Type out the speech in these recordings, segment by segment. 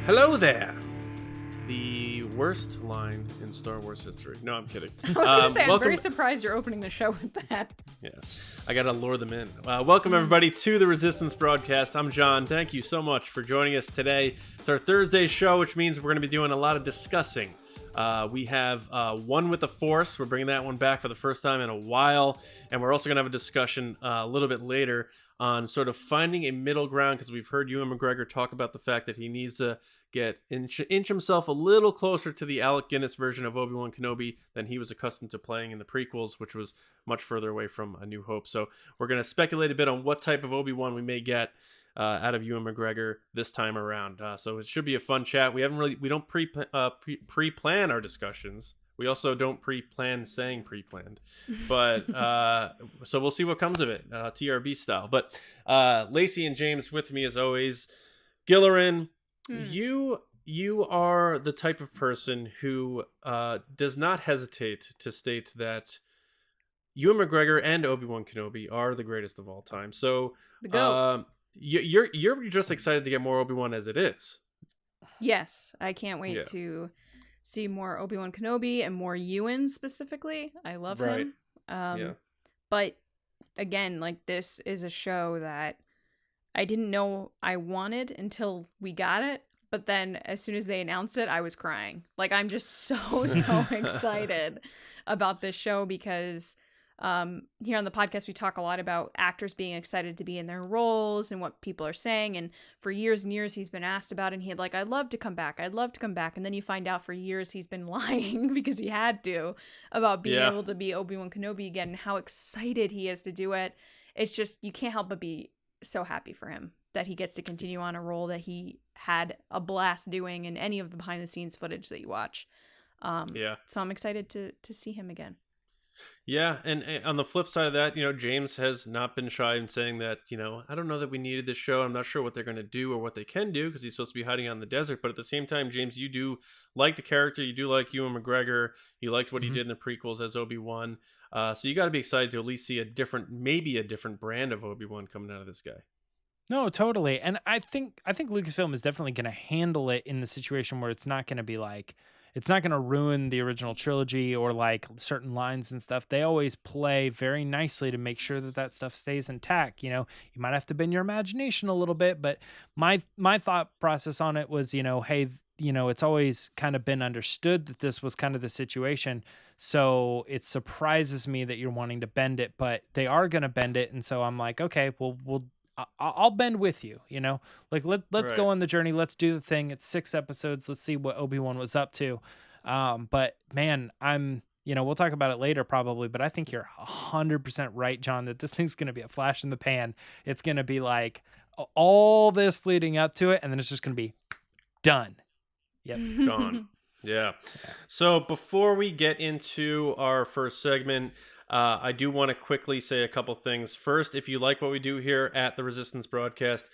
Hello there. The worst line in Star Wars history. No, I'm kidding. I was going to say, I'm very surprised you're opening the show with that. Yeah, I got to lure them in. Welcome, everybody, to the Resistance broadcast. I'm John. Thank you so much for joining us today. It's our Thursday show, which means we're going to be doing a lot of discussing. We have One with the Force. We're bringing that one back for the first time in a while. And we're also going to have a discussion a little bit later on sort of finding a middle ground, because we've heard Ewan McGregor talk about the fact that he needs to inch himself a little closer to the Alec Guinness version of Obi-Wan Kenobi than he was accustomed to playing in the prequels, which was much further away from A New Hope. So we're going to speculate a bit on what type of Obi-Wan we may get out of Ewan McGregor this time around. So it should be a fun chat. We don't pre-plan our discussions. We also don't pre-plan saying pre-planned, but so we'll see what comes of it, TRB style. But Lacey and James with me as always. Gillerin, you are the type of person who does not hesitate to state that Ewan McGregor and Obi-Wan Kenobi are the greatest of all time. So you're just excited to get more Obi-Wan as it is. Yes, I can't wait to see more Obi-Wan Kenobi and more Ewan specifically. I love him. But again, like, this is a show that I didn't know I wanted until we got it. But then as soon as they announced it, I was crying. Like, I'm just so excited about this show because here on the podcast, we talk a lot about actors being excited to be in their roles and what people are saying. And for years and years, he's been asked about it. And he had I'd love to come back. I'd love to come back. And then you find out for years he's been lying because he had to about being able to be Obi-Wan Kenobi again and how excited he is to do it. It's just, you can't help but be so happy for him that he gets to continue on a role that he had a blast doing in any of the behind the scenes footage that you watch. So I'm excited to see him again. Yeah, and on the flip side of that, James has not been shy in saying that, I don't know that we needed this show. I'm not sure what they're going to do or what they can do because he's supposed to be hiding out in the desert. But at the same time, James, you do like the character. You do like Ewan McGregor. You liked what he did in the prequels as Obi-Wan. So you got to be excited to at least see maybe a different brand of Obi-Wan coming out of this guy. No, totally. And I think Lucasfilm is definitely going to handle it in the situation where it's not going to be it's not going to ruin the original trilogy or certain lines and stuff. They always play very nicely to make sure that stuff stays intact. You might have to bend your imagination a little bit, but my thought process on it was, hey, it's always kind of been understood that this was kind of the situation. So it surprises me that you're wanting to bend it, but they are going to bend it. And so I'm like, okay, well, I'll bend with you, let's go on the journey. Let's do the thing. It's 6 episodes. Let's see what Obi-Wan was up to. But man, we'll talk about it later probably, but I think you're 100% right, John, that this thing's going to be a flash in the pan. It's going to be like all this leading up to it. And then it's just going to be done. Yep. Gone. Yeah. So before we get into our first segment, I do want to quickly say a couple things. First, if you like what we do here at the Resistance broadcast,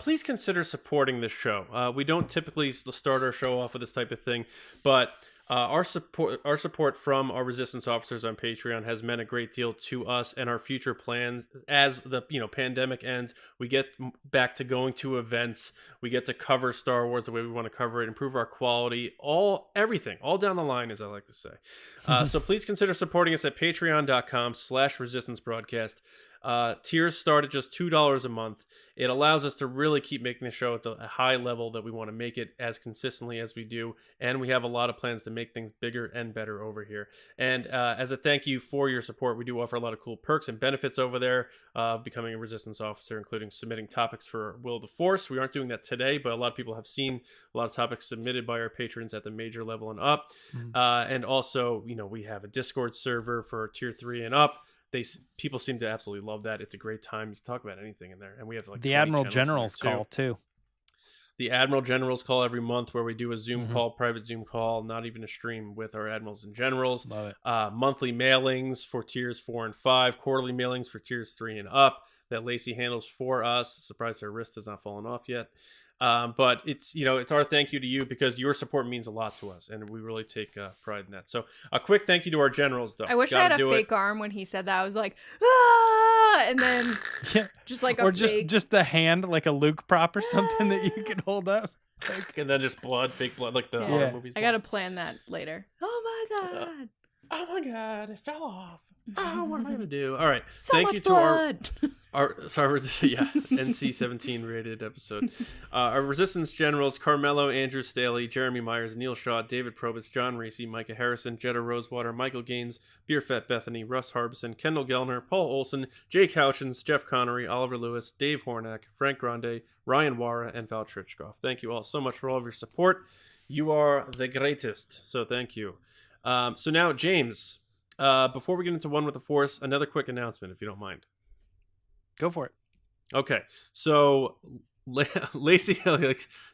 please consider supporting this show. We don't typically start our show off with this type of thing, but our support from our Resistance officers on Patreon has meant a great deal to us and our future plans. As the pandemic ends, we get back to going to events. We get to cover Star Wars the way we want to cover it, improve our quality, everything, all down the line, as I like to say. So please consider supporting us at patreon.com/resistance broadcast. Tiers start at just $2 a month. It allows us to really keep making the show at the high level that we want to make it as consistently as we do. And we have a lot of plans to make things bigger and better over here. And as a thank you for your support, we do offer a lot of cool perks and benefits over there of becoming a Resistance officer, including submitting topics for Will of the Force. We aren't doing that today, but a lot of people have seen a lot of topics submitted by our patrons at the major level and up. And also, we have a Discord server for tier 3 and up. People seem to absolutely love that. It's a great time to talk about anything in there, and we have the Admiral General's call too. The Admiral General's call every month, where we do a Zoom call, private Zoom call, not even a stream, with our admirals and generals. Love it. Monthly mailings for tiers 4 and 5, quarterly mailings for tiers 3 and up that Lacey handles for us. Surprised her wrist has not fallen off yet. But it's our thank you to you, because your support means a lot to us, and we really take pride in that. So a quick thank you to our generals, though. I wish I had a fake arm when he said that. I was like, ah, and then just like just the hand, like a Luke prop or something that you could hold up. And then just blood, fake blood, like the horror movies. I gotta plan that later. Oh my god! Oh my god! It fell off. Oh, what am I gonna do? All right. So Thank much you to blood. our NC-17 rated episode. Our Resistance Generals: Carmelo, Andrew Staley, Jeremy Myers, Neil Shaw, David Probus, John Reese, Micah Harrison, Jetta Rosewater, Michael Gaines, Beer Fat Bethany, Russ Harbison, Kendall Gellner, Paul Olson, Jake Houchins, Jeff Connery, Oliver Lewis, Dave Hornack, Frank Grande, Ryan Wara, and Val Trichkoff. Thank you all so much for all of your support. You are the greatest. So thank you. So now, James, before we get into One with the Force, another quick announcement, if you don't mind. Go for it. Okay, so Lacey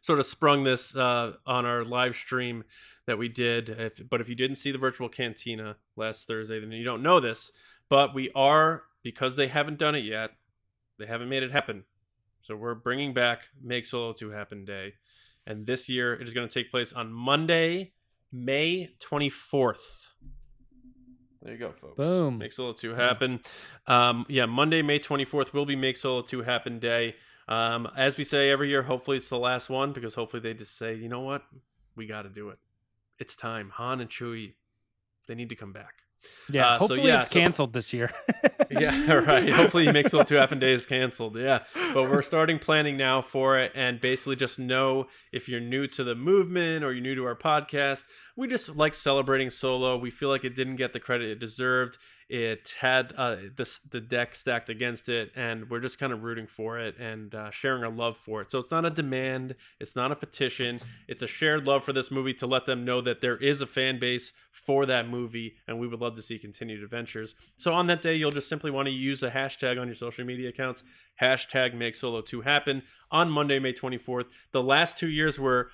sort of sprung this on our live stream that we did. But if you didn't see the virtual cantina last Thursday, then you don't know this. But we are, because they haven't done it yet, they haven't made it happen. So we're bringing back Make Solo 2 Happen Day. And this year, it is going to take place on Monday, May 24th. There you go, folks. Boom. Make Solo 2 happen. Monday, May 24th will be Make Solo 2 Happen Day. As we say every year, hopefully it's the last one, because hopefully they just say, you know what? We got to do it. It's time. Han and Chewie, they need to come back. Yeah, hopefully it's canceled this year. Yeah, right. Hopefully Make Solo 2 Happen Day is canceled. Yeah, but we're starting planning now for it, and basically just know if you're new to the movement or you're new to our podcast, we just like celebrating Solo. We feel like it didn't get the credit it deserved. It had the deck stacked against it, and we're just kind of rooting for it and sharing our love for it. So it's not a demand. It's not a petition. It's a shared love for this movie to let them know that there is a fan base for that movie, and we would love to see continued adventures. So on that day, you'll just simply want to use a hashtag on your social media accounts, hashtag Make Solo 2 Happen, on Monday, May 24th. The last 2 years were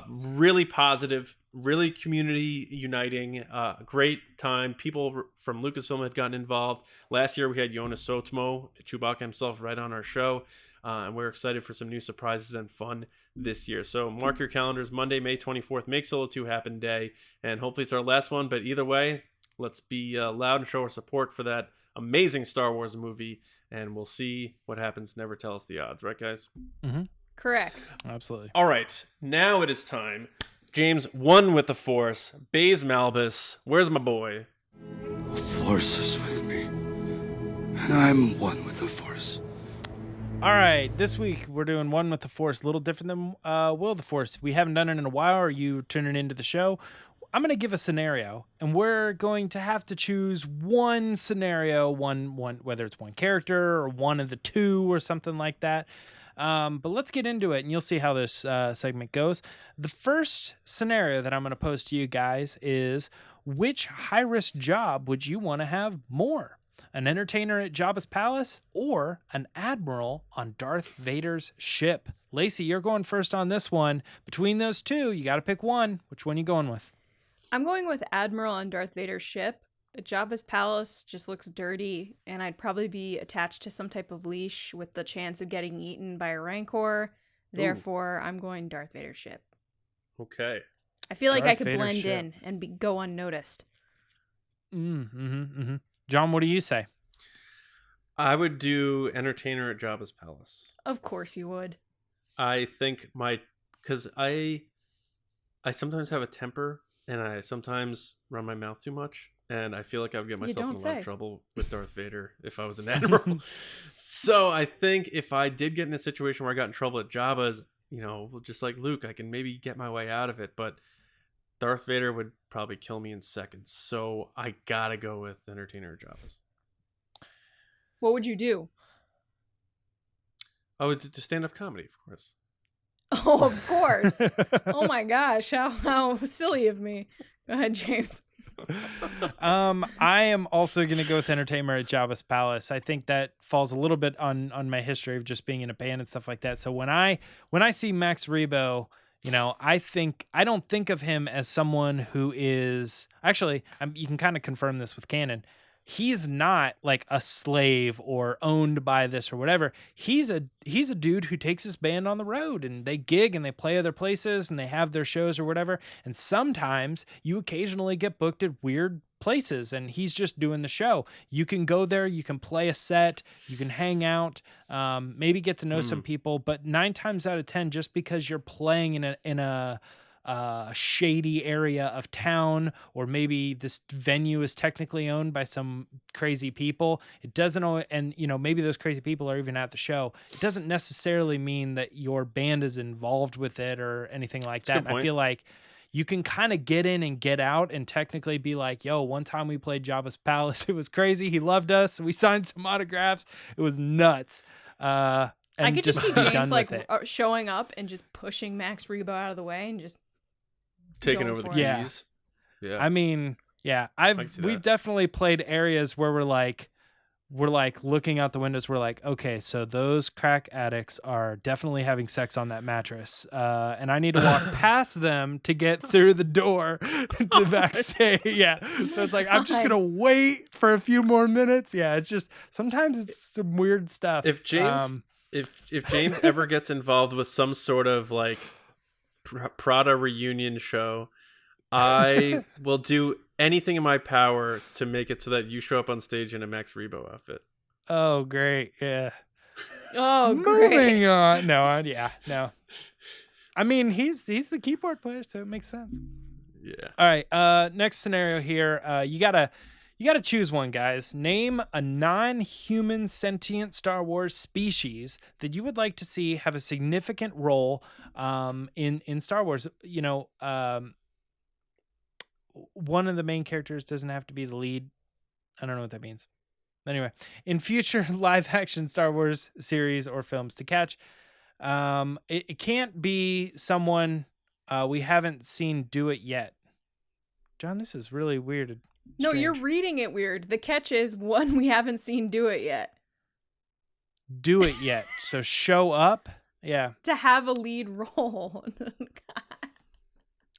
really positive, really community uniting, great time. People from Lucasfilm had gotten involved. Last year we had Jonas Sotomo, Chewbacca himself, right on our show, and we're excited for some new surprises and fun this year. So mark your calendars, Monday, May 24th, Make Solo 2 Happen Day, and hopefully it's our last one, but either way, let's be loud and show our support for that amazing Star Wars movie, and we'll see what happens. Never tell us the odds, right, guys? Mm-hmm. Correct. Absolutely. All right, now it is time. James, One with the Force, Baze Malbus. Where's my boy? The Force is with me, and I'm one with the Force. All right, this week we're doing One with the Force, a little different than Will of the Force. We haven't done it in a while, or you tuning into the show. I'm going to give a scenario, and we're going to have to choose one scenario, one whether it's one character or one of the two or something like that. But let's get into it, and you'll see how this segment goes. The first scenario that I'm going to pose to you guys is, which high-risk job would you want to have more? An entertainer at Jabba's palace or an admiral on Darth Vader's ship? Lacey, you're going first on this one. Between those two, you got to pick one. Which one are you going with? I'm going with Admiral on Darth Vader's ship. Jabba's palace just looks dirty, and I'd probably be attached to some type of leash with the chance of getting eaten by a Rancor. Therefore, I'm going Darth Vader's ship. Okay. I feel like Darth I could Vader's blend ship. in and go unnoticed. John, what do you say? I would do entertainer at Jabba's palace. Of course you would. I think because I sometimes have a temper, and I sometimes run my mouth too much. And I feel like I would get myself in a lot of trouble with Darth Vader if I was an admiral. So I think if I did get in a situation where I got in trouble at Jabba's, just like Luke, I can maybe get my way out of it. But Darth Vader would probably kill me in seconds. So I gotta go with entertainer at Jabba's. What would you do? I would do stand-up comedy, of course. Oh, of course. Oh my gosh, how silly of me. Go ahead, James. I am also going to go with entertainer at Jabba's palace. I think that falls a little bit on my history of just being in a band and stuff like that. So when I see Max Rebo, I don't think of him as someone who is actually, you can kind of confirm this with canon. he's not like a slave or owned by this or whatever. He's a dude who takes his band on the road, and they gig and they play other places and they have their shows or whatever. And sometimes you occasionally get booked at weird places, and he's just doing the show. You can go there, you can play a set, you can hang out, maybe get to know some people. But 9 times out of 10, just because you're playing in a shady area of town, or maybe this venue is technically owned by some crazy people, it doesn't always, and maybe those crazy people are even at the show, it doesn't necessarily mean that your band is involved with it or anything like that. And I feel like you can kind of get in and get out and technically be like, yo, one time we played Jabba's Palace, it was crazy, he loved us, we signed some autographs, it was nuts. I could just see James like showing up and just pushing Max Rebo out of the way and just taking over the keys. Yeah. I mean, yeah, we've definitely played areas where we're like looking out the windows. We're like, okay, so those crack addicts are definitely having sex on that mattress. And I need to walk past them to get through the door to backstage. Yeah. So it's like, I'm just going to wait for a few more minutes. Yeah. It's just, sometimes it's some weird stuff. If James, if James ever gets involved with some sort of like Prada reunion show, I will do anything in my power to make it so that you show up on stage in a Max Rebo outfit. Oh, great. Yeah. Oh, great. Moving on. No. I mean, he's the keyboard player, so it makes sense. Yeah. All right. Next scenario here. You gotta choose one, guys. Name a non-human sentient Star Wars species that you would like to see have a significant role in Star Wars. One of the main characters doesn't have to be the lead. I don't know what that means. Anyway, in future live-action Star Wars series or films to catch, it can't be someone we haven't seen do it yet. John, this is really weird. No, you're reading it weird. The catch is one we haven't seen do it yet. Do it yet. So show up. Yeah. To have a lead role.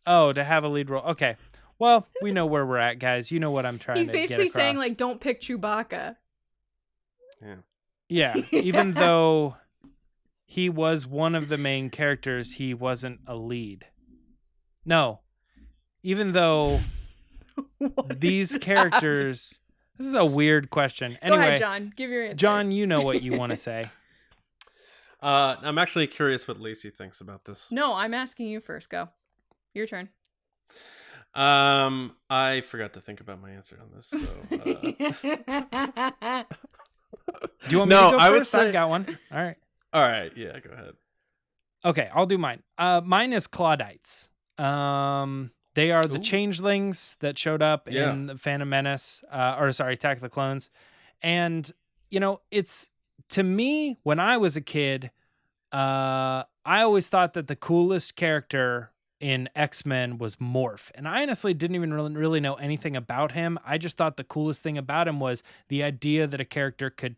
Oh, to have a lead role. Okay. Well, we know where we're at, guys. You know what I'm trying to get across. He's basically saying, like, don't pick Chewbacca. Yeah. Yeah. Even though he was one of the main characters, he wasn't a lead. No. Even though these characters... This is a weird question. Anyway, go ahead, John. Give your answer. John, you know what you want to say. I'm actually curious what Lacey thinks about this. No, I'm asking you first. Go. Your turn. I forgot to think about my answer on this. So, do you want me to go first? I would say... I've got one. All right. Yeah, go ahead. Okay, I'll do mine. Mine is Claudites. They are the changelings that showed up in the Phantom Menace, Attack of the Clones. And, it's, to me, when I was a kid, I always thought that the coolest character in X-Men was Morph. And I honestly didn't even really know anything about him. I just thought the coolest thing about him was the idea that a character could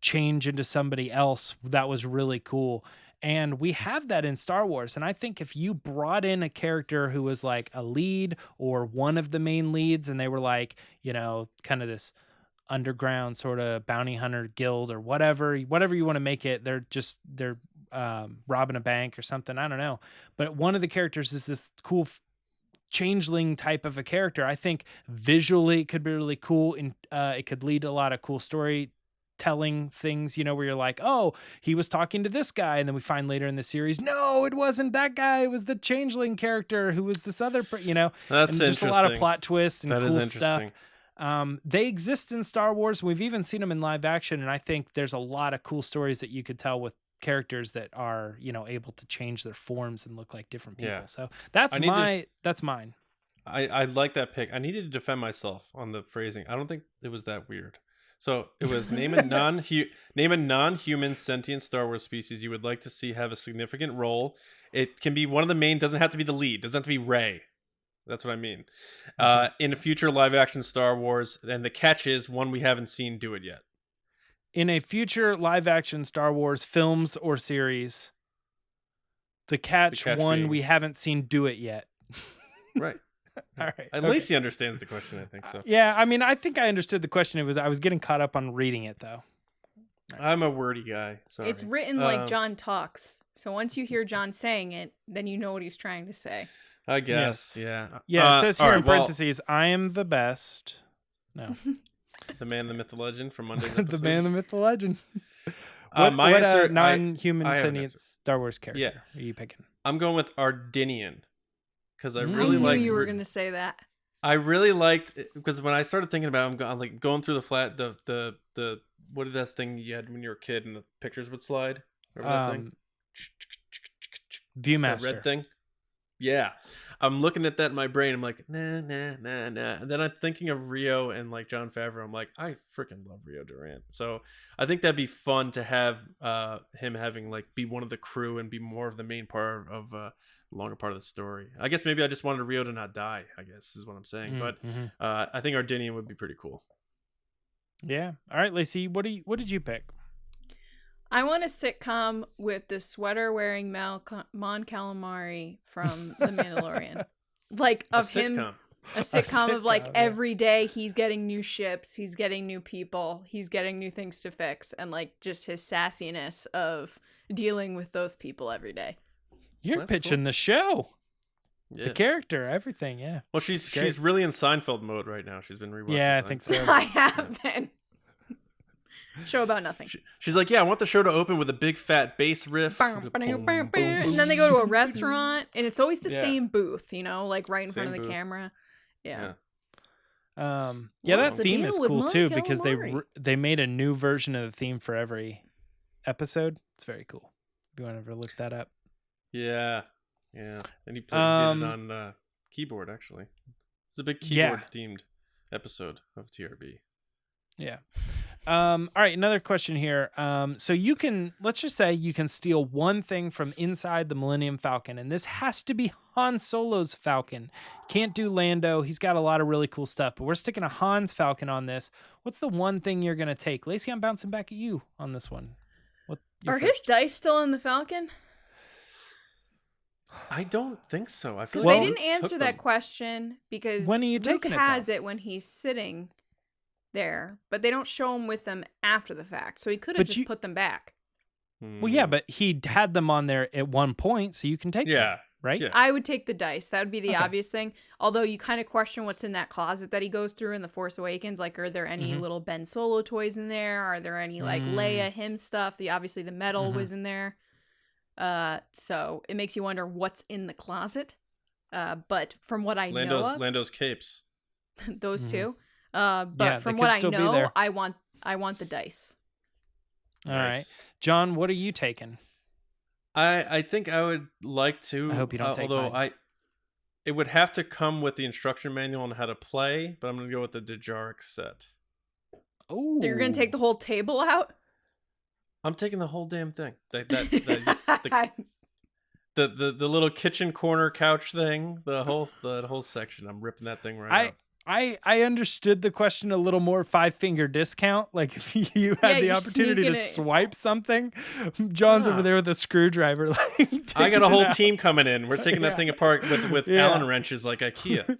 change into somebody else. That was really cool. And we have that in Star Wars. And I think if you brought in a character who was like a lead or one of the main leads, and they were like, kind of this underground sort of bounty hunter guild or whatever you want to make it, they're robbing a bank or something. I don't know. But one of the characters is this cool changeling type of a character. I think visually it could be really cool. And it could lead to a lot of cool storytelling things, where you're like, oh, he was talking to this guy. And then we find later in the series, no, it wasn't that guy. It was the changeling character who was this other, That's and just a lot of plot twists and that cool stuff. They exist in Star Wars. We've even seen them in live action. And I think there's a lot of cool stories that you could tell with characters that are, able to change their forms and look like different people. Yeah. So that's mine. I like that pick. I needed to defend myself on the phrasing. I don't think it was that weird. So it was name a non-human sentient Star Wars species you would like to see have a significant role. It can be one of the main, doesn't have to be the lead, doesn't have to be Rey. That's what I mean. In a future live action Star Wars, and the catch is one we haven't seen do it yet. In a future live-action Star Wars films or series, the catch one being... we haven't seen do it yet. Right. All right. At least he understands the question, I think so. Yeah, I mean, I think I understood the question. I was getting caught up on reading it, though. I'm a wordy guy. Sorry. It's written like John talks. So once you hear John saying it, then you know what he's trying to say. I guess, yeah. Yeah, it says here in parentheses, I am the best. No. The man, the myth, the legend from Monday's episode. The man, the myth, the legend. What answer, non-human sentient Star Wars character are you picking? I'm going with Ardinian. Because I I really knew like. you were going to say that. I really liked because when I started thinking about it, I'm like going through the what is that thing you had when you were a kid and the pictures would slide? Remember that thing? Viewmaster. That red thing? Yeah. I'm looking at that in my brain. I'm like, nah. And then I'm thinking of Rio and like Jon Favreau. I'm like, I freaking love Rio Durant. So I think that'd be fun to have him having like be one of the crew and be more of the main part of longer part of the story. I guess maybe I just wanted Rio to not die, I guess is what I'm saying. But I think Ardinian would be pretty cool. Yeah. All right, Lacey, what did you pick? I want a sitcom with the sweater-wearing Mon Calamari from The Mandalorian. Like, of him... A sitcom of, like, every day he's getting new ships, he's getting new people, he's getting new things to fix, and, like, just his sassiness of dealing with those people every day. You're pitching the show. Yeah. The character, everything, yeah. Well, she's really in Seinfeld mode right now. She's been rewatching Seinfeld. I think so. I have been. Show about nothing. She's like, yeah, I want the show to open with a big fat bass riff. And then they go to a restaurant, and it's always the same booth, you know, like right in front of the camera. Yeah. That theme is cool too because they made a new version of the theme for every episode. It's very cool. If you want to ever look that up. Yeah. And he did it on keyboard actually. It's a big keyboard themed episode of TRB. Yeah. All right, another question here. So let's just say you can steal one thing from inside the Millennium Falcon, and this has to be Han Solo's Falcon. Can't do Lando. He's got a lot of really cool stuff, but we're sticking a Han's Falcon on this. What's the one thing you're going to take? Lacey, I'm bouncing back at you on this one. Are his dice still in the Falcon? I don't think so. I feel because they didn't answer that question because when are you Luke taking has it when he's sitting there, but they don't show him with them after the fact, so he could have just put them back. Well, yeah, but he had them on there at one point, so you can take them, right? Yeah. I would take the dice. That would be the obvious thing. Although you kind of question what's in that closet that he goes through in The Force Awakens. Like, are there any little Ben Solo toys in there? Are there any like Leia, him stuff? Obviously the medal was in there. So it makes you wonder what's in the closet. But from what I know of, Lando's capes, those two. But from what I know, I want the dice. All right, John, what are you taking? I think I would like to. I hope you don't take mine. It would have to come with the instruction manual on how to play, but I'm going to go with the Dejarik set. Oh, so you're going to take the whole table out? I'm taking the whole damn thing. The little kitchen corner couch thing, the whole section. I'm ripping that thing right out. I understood the question a little more 5-finger discount. Like if you had the opportunity to swipe something, John's over there with a screwdriver. Like I got a whole team coming in. We're taking that thing apart with Allen wrenches like IKEA.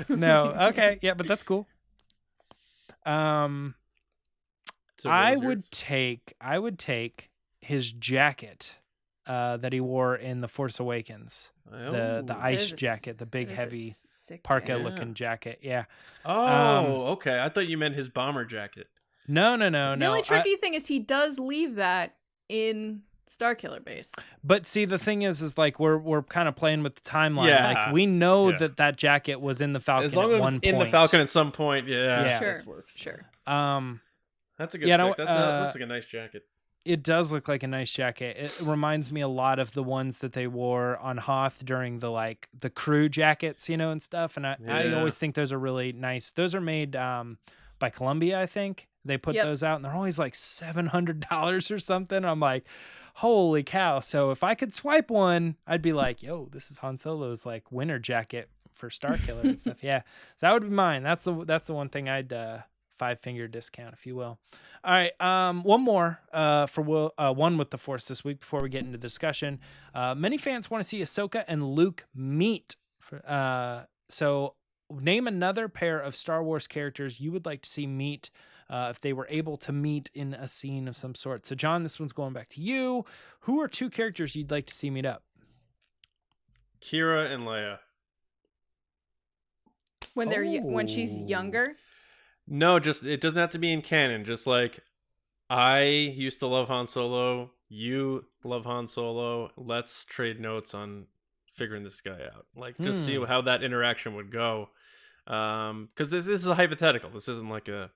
No, okay, yeah, but that's cool. I would take his jacket that he wore in The Force Awakens. The ice jacket, the big heavy parka looking jacket. Yeah. Oh, okay. I thought you meant his bomber jacket. No. The only tricky thing is he does leave that in Starkiller Base. But see, the thing is like we're kind of playing with the timeline. Yeah. Like we know that jacket was in the Falcon as long as at one it's point. in the Falcon at some point. Yeah. Sure. That works. Sure. That's a good pick. That looks like a nice jacket. It does look like a nice jacket. It reminds me a lot of the ones that they wore on Hoth during the crew jackets, and stuff. And I always think those are really nice. Those are made by Columbia, I think. They put those out, and they're always like $700 or something. I'm like, holy cow! So if I could swipe one, I'd be like, yo, this is Han Solo's like winter jacket for Starkiller and stuff. Yeah, so that would be mine. That's the one thing I'd 5-finger discount, if you will. All right, one more for One with the Force this week before we get into discussion. Many fans want to see Ahsoka and Luke meet. So name another pair of Star Wars characters you would like to see meet if they were able to meet in a scene of some sort. So John, this one's going back to you. Who are two characters you'd like to see meet up? Kira and Leia. When she's younger? No, just it doesn't have to be in canon. Just like I used to love Han Solo, you love Han Solo. Let's trade notes on figuring this guy out. Like just see how that interaction would go. Because this is a hypothetical. This isn't like a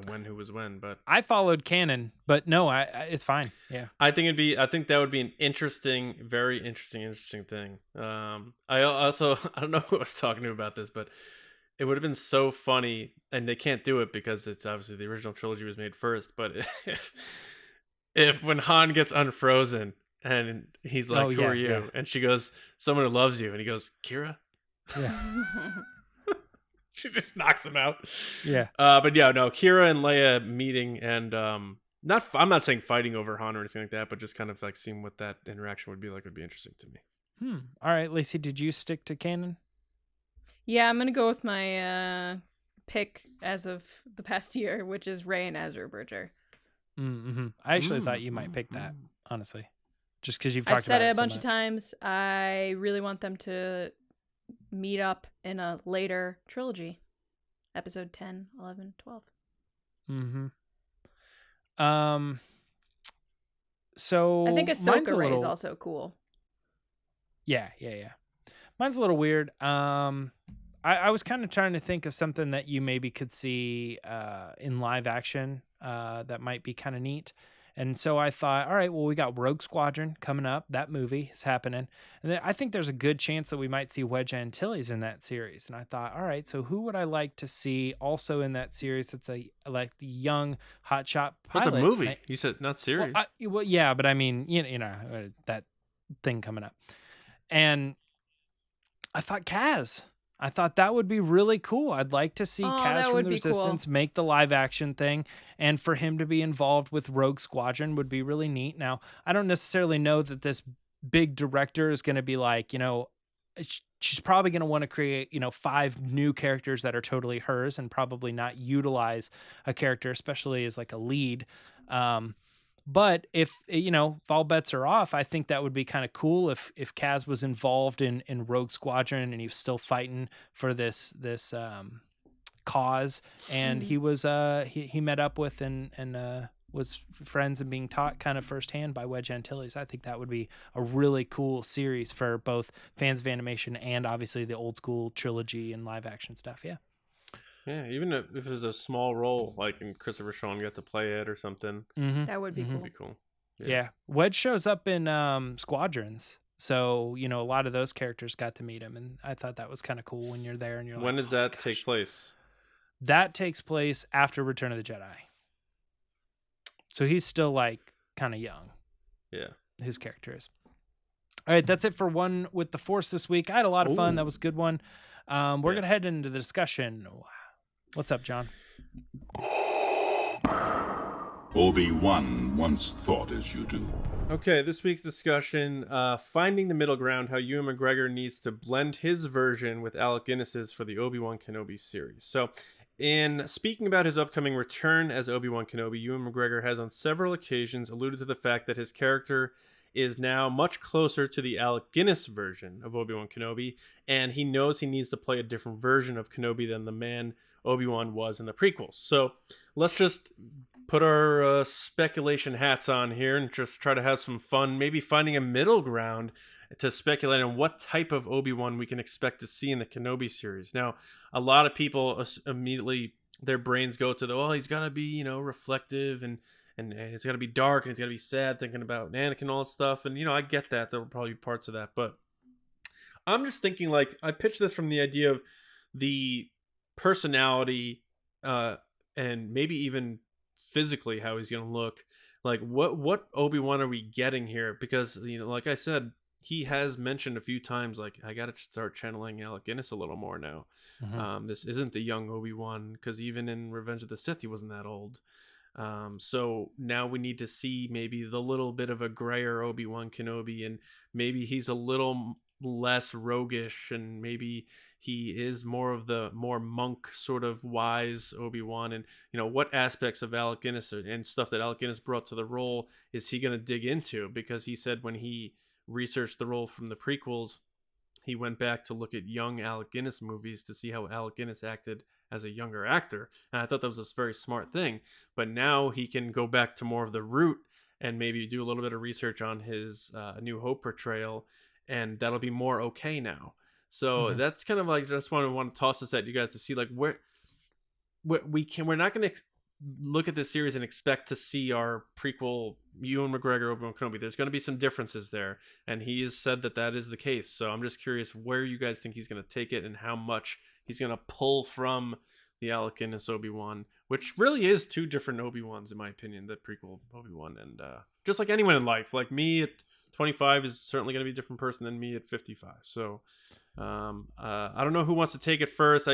when who was when. But I followed canon, but no, I it's fine. Yeah, I think that would be an interesting, very interesting thing. I also I don't know who I was talking to about this, but it would have been so funny, and they can't do it because it's obviously the original trilogy was made first. But if when Han gets unfrozen and he's like, "Who are you?" Yeah. and she goes, "Someone who loves you," and he goes, "Kira." Yeah. She just knocks him out. Yeah. But yeah, no, Kira and Leia meeting and I'm not saying fighting over Han or anything like that, but just kind of like seeing what that interaction would be like would be interesting to me. All right, Lacey, did you stick to canon? Yeah, I'm gonna go with my pick as of the past year, which is Rey and Ezra Bridger. Mm-hmm. I actually thought you might pick that, honestly, just because you've talked I've said about it a bunch so of times. I really want them to meet up in a later trilogy, episode 10, 11, 12. So I think Ahsoka Rey is also cool. Yeah. Mine's a little weird. I was kind of trying to think of something that you maybe could see in live action that might be kind of neat. And so I thought, all right, well, we got Rogue Squadron coming up. That movie is happening. And then I think there's a good chance that we might see Wedge Antilles in that series. And I thought, all right, so who would I like to see also in that series? It's like the young hotshot pilot. What's a movie? You said not series. Well, yeah, but I mean, you know, that thing coming up. And I thought Kaz. I thought that would be really cool. I'd like to see Kaz from the Resistance make the live action thing, and for him to be involved with Rogue Squadron would be really neat. Now, I don't necessarily know that this big director is going to be like, she's probably going to want to create, 5 new characters that are totally hers and probably not utilize a character, especially as like a lead. But if all bets are off, I think that would be kind of cool if Kaz was involved in Rogue Squadron and he was still fighting for this cause, and he was he met up with and was friends and being taught kind of firsthand by Wedge Antilles. I think that would be a really cool series for both fans of animation and obviously the old school trilogy and live action stuff. Yeah, even if it was a small role, like in Christopher Sean got to play it or something. Mm-hmm. That would be cool. That'd be cool. Yeah. Wedge shows up in Squadrons. So, a lot of those characters got to meet him. And I thought that was kind of cool when you're there and you're when does that take place? That takes place after Return of the Jedi. So he's still like kind of young. Yeah. His character is. All right, that's it for One with the Force this week. I had a lot of fun. That was a good one. We're going to head into the discussion. What's up, John? Obi-Wan once thought as you do. Okay, this week's discussion, finding the middle ground, how Ewan McGregor needs to blend his version with Alec Guinness's for the Obi-Wan Kenobi series. So, in speaking about his upcoming return as Obi-Wan Kenobi, Ewan McGregor has on several occasions alluded to the fact that his character is now much closer to the Alec Guinness version of Obi-Wan Kenobi, and he knows he needs to play a different version of Kenobi than the man Obi-Wan was in the prequels. So let's just put our speculation hats on here and just try to have some fun, maybe finding a middle ground to speculate on what type of Obi-Wan we can expect to see in the Kenobi series. Now, a lot of people immediately, their brains go to he's got to be, reflective and it's got to be dark and it's got to be sad, thinking about Anakin and all that stuff. And, I get that. There will probably be parts of that. But I'm just thinking, I pitched this from the idea of the personality and maybe even physically how he's going to look. Like, what Obi-Wan are we getting here? Because, like I said, he has mentioned a few times, I got to start channeling Alec Guinness a little more now. Mm-hmm. This isn't the young Obi-Wan, because even in Revenge of the Sith, he wasn't that old. So now we need to see maybe the little bit of a grayer Obi-Wan Kenobi, and maybe he's a little less roguish, and maybe he is more of the more monk sort of wise Obi-Wan, and what aspects of Alec Guinness and stuff that Alec Guinness brought to the role is he going to dig into, because he said when he researched the role from the prequels, he went back to look at young Alec Guinness movies to see how Alec Guinness acted as a younger actor, and I thought that was a very smart thing. But now he can go back to more of the root and maybe do a little bit of research on his New Hope portrayal, and that'll be more okay now. So that's kind of like, just want to toss this at you guys to see like where we're not going to look at this series and expect to see our prequel Ewan McGregor Obi-Wan Kenobi. There's going to be some differences there, and he has said that is the case. So I'm just curious where you guys think he's going to take it and how much he's going to pull from the Alec Guinness Obi-Wan, which really is two different Obi-Wans in my opinion, the prequel Obi-Wan. And just like anyone in life, like me at 25 is certainly going to be a different person than me at 55. So I don't know who wants to take it first.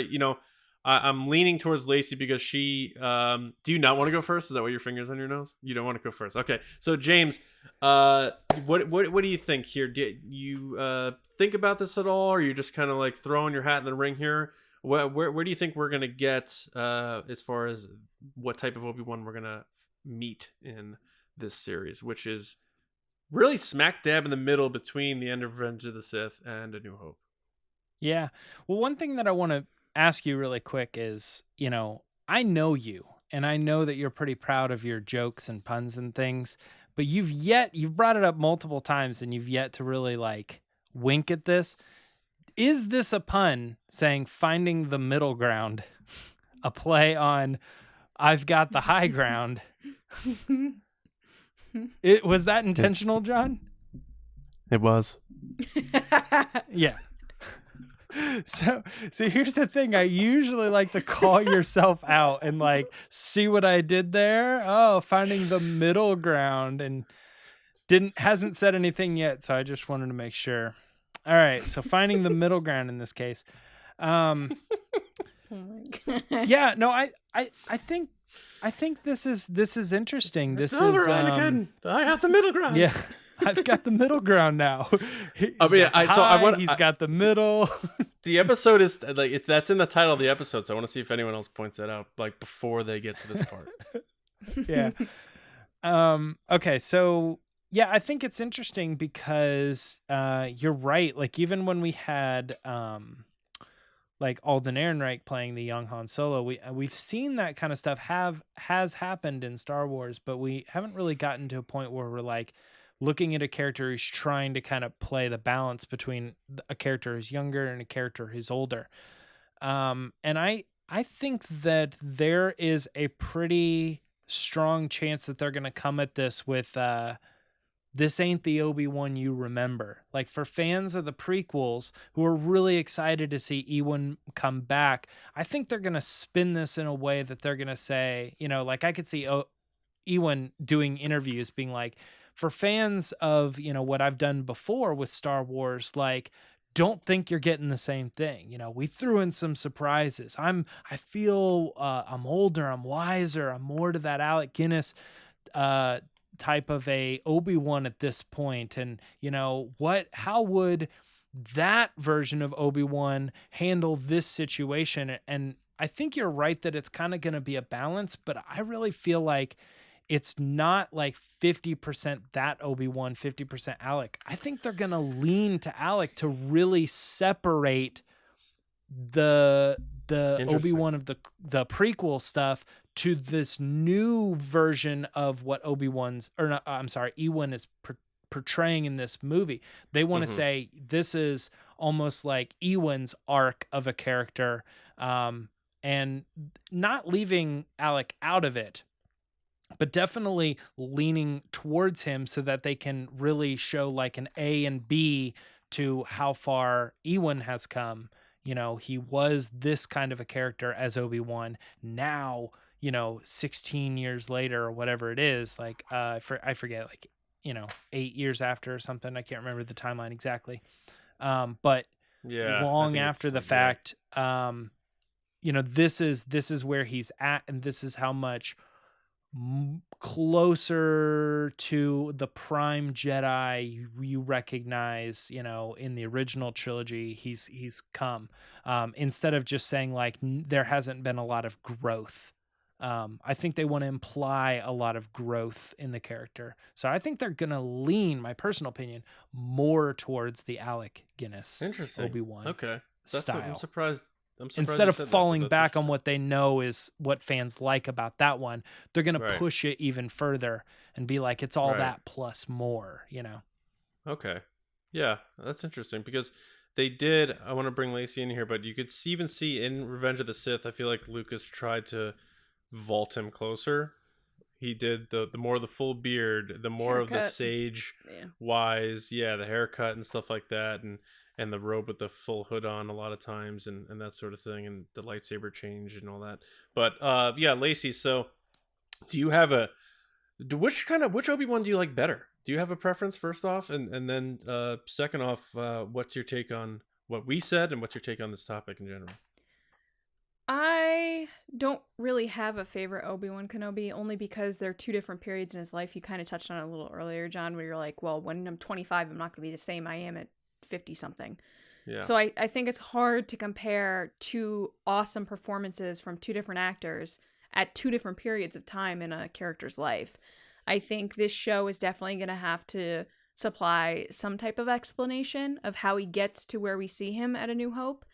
I'm leaning towards Lacey because she do you not want to go first? Is that why your finger's on your nose? You don't want to go first. Okay. So James, what do you think here? Do you think about this at all, or are you just kind of like throwing your hat in the ring here? Where do you think we're going to get as far as what type of Obi-Wan we're going to meet in this series, which is really smack dab in the middle between the end of Revenge of the Sith and A New Hope? Yeah. Well, one thing that I want to ask you really quick is, I know you, and I know that you're pretty proud of your jokes and puns and things, but you've brought it up multiple times and you've yet to really like wink at this. Is this a pun saying finding the middle ground, a play on I've got the high ground? Was that intentional, John? It was. Yeah. So here's the thing. I usually like to call yourself out and like, see what I did there? Oh, finding the middle ground, and hasn't said anything yet. So I just wanted to make sure. All right. So finding the middle ground in this case. Oh my God. Yeah, no, I think this is interesting. This is Anakin. I have the middle ground. Yeah. I've got the middle ground now. He's got the middle. The episode is like that's in the title of the episode, so I want to see if anyone else points that out like before they get to this part. Yeah. Okay, so yeah, I think it's interesting because you're right. Like even when we had like Alden Ehrenreich playing the young Han Solo, we've seen that kind of stuff has happened in Star Wars, but we haven't really gotten to a point where we're like looking at a character who's trying to kind of play the balance between a character who's younger and a character who's older. And I think that there is a pretty strong chance that they're going to come at this with this ain't the Obi-Wan you remember. Like for fans of the prequels who are really excited to see Ewan come back, I think they're going to spin this in a way that they're going to say, like I could see Ewan doing interviews being like, for fans of, what I've done before with Star Wars, like, don't think you're getting the same thing. We threw in some surprises. I feel I'm older, I'm wiser, I'm more to that Alec Guinness type of a Obi-Wan at this point. And, how would that version of Obi-Wan handle this situation? And I think you're right that it's kind of going to be a balance, but I really feel like it's not like 50% that Obi-Wan, 50% Alec. I think they're going to lean to Alec to really separate the Obi-Wan of the prequel stuff to this new version of what Ewan is portraying in this movie. They want to say this is almost like Ewan's arc of a character, and not leaving Alec out of it, but definitely leaning towards him so that they can really show like an A and B to how far Ewan has come. He was this kind of a character as Obi-Wan. Now, 16 years later or whatever it is, like I forget, like 8 years after or something. I can't remember the timeline exactly. But yeah, long after the fact, this is where he's at, and this is how much closer to the prime Jedi you recognize, in the original trilogy. He's come, instead of just saying like there hasn't been a lot of growth. I think they want to imply a lot of growth in the character. So I think they're going to lean, my personal opinion, more towards the Alec Guinness Obi-Wan style. I'm surprised. Instead of falling back on what they know is what fans like about that one, they're going to push it even further and be like, it's all that plus more, Okay. Yeah, that's interesting because they did, I want to bring Lacey in here, but you could even see in Revenge of the Sith, I feel like Lucas tried to vault him closer. He did the more the full beard, the more haircut. Of the sage wise, the haircut and stuff like that, and the robe with the full hood on a lot of times and that sort of thing, and the lightsaber change and all that. But Lacey, so do you have which Obi-Wan do you like better? Do you have a preference first off, and then second off, what's your take on what we said and what's your take on this topic in general? I don't really have a favorite Obi-Wan Kenobi, only because there are two different periods in his life. You kind of touched on it a little earlier, John, where you're like, well, when I'm 25, I'm not going to be the same I am at 50-something. Yeah. So I think it's hard to compare two awesome performances from two different actors at two different periods of time in a character's life. I think this show is definitely going to have to supply some type of explanation of how he gets to where we see him at A New Hope.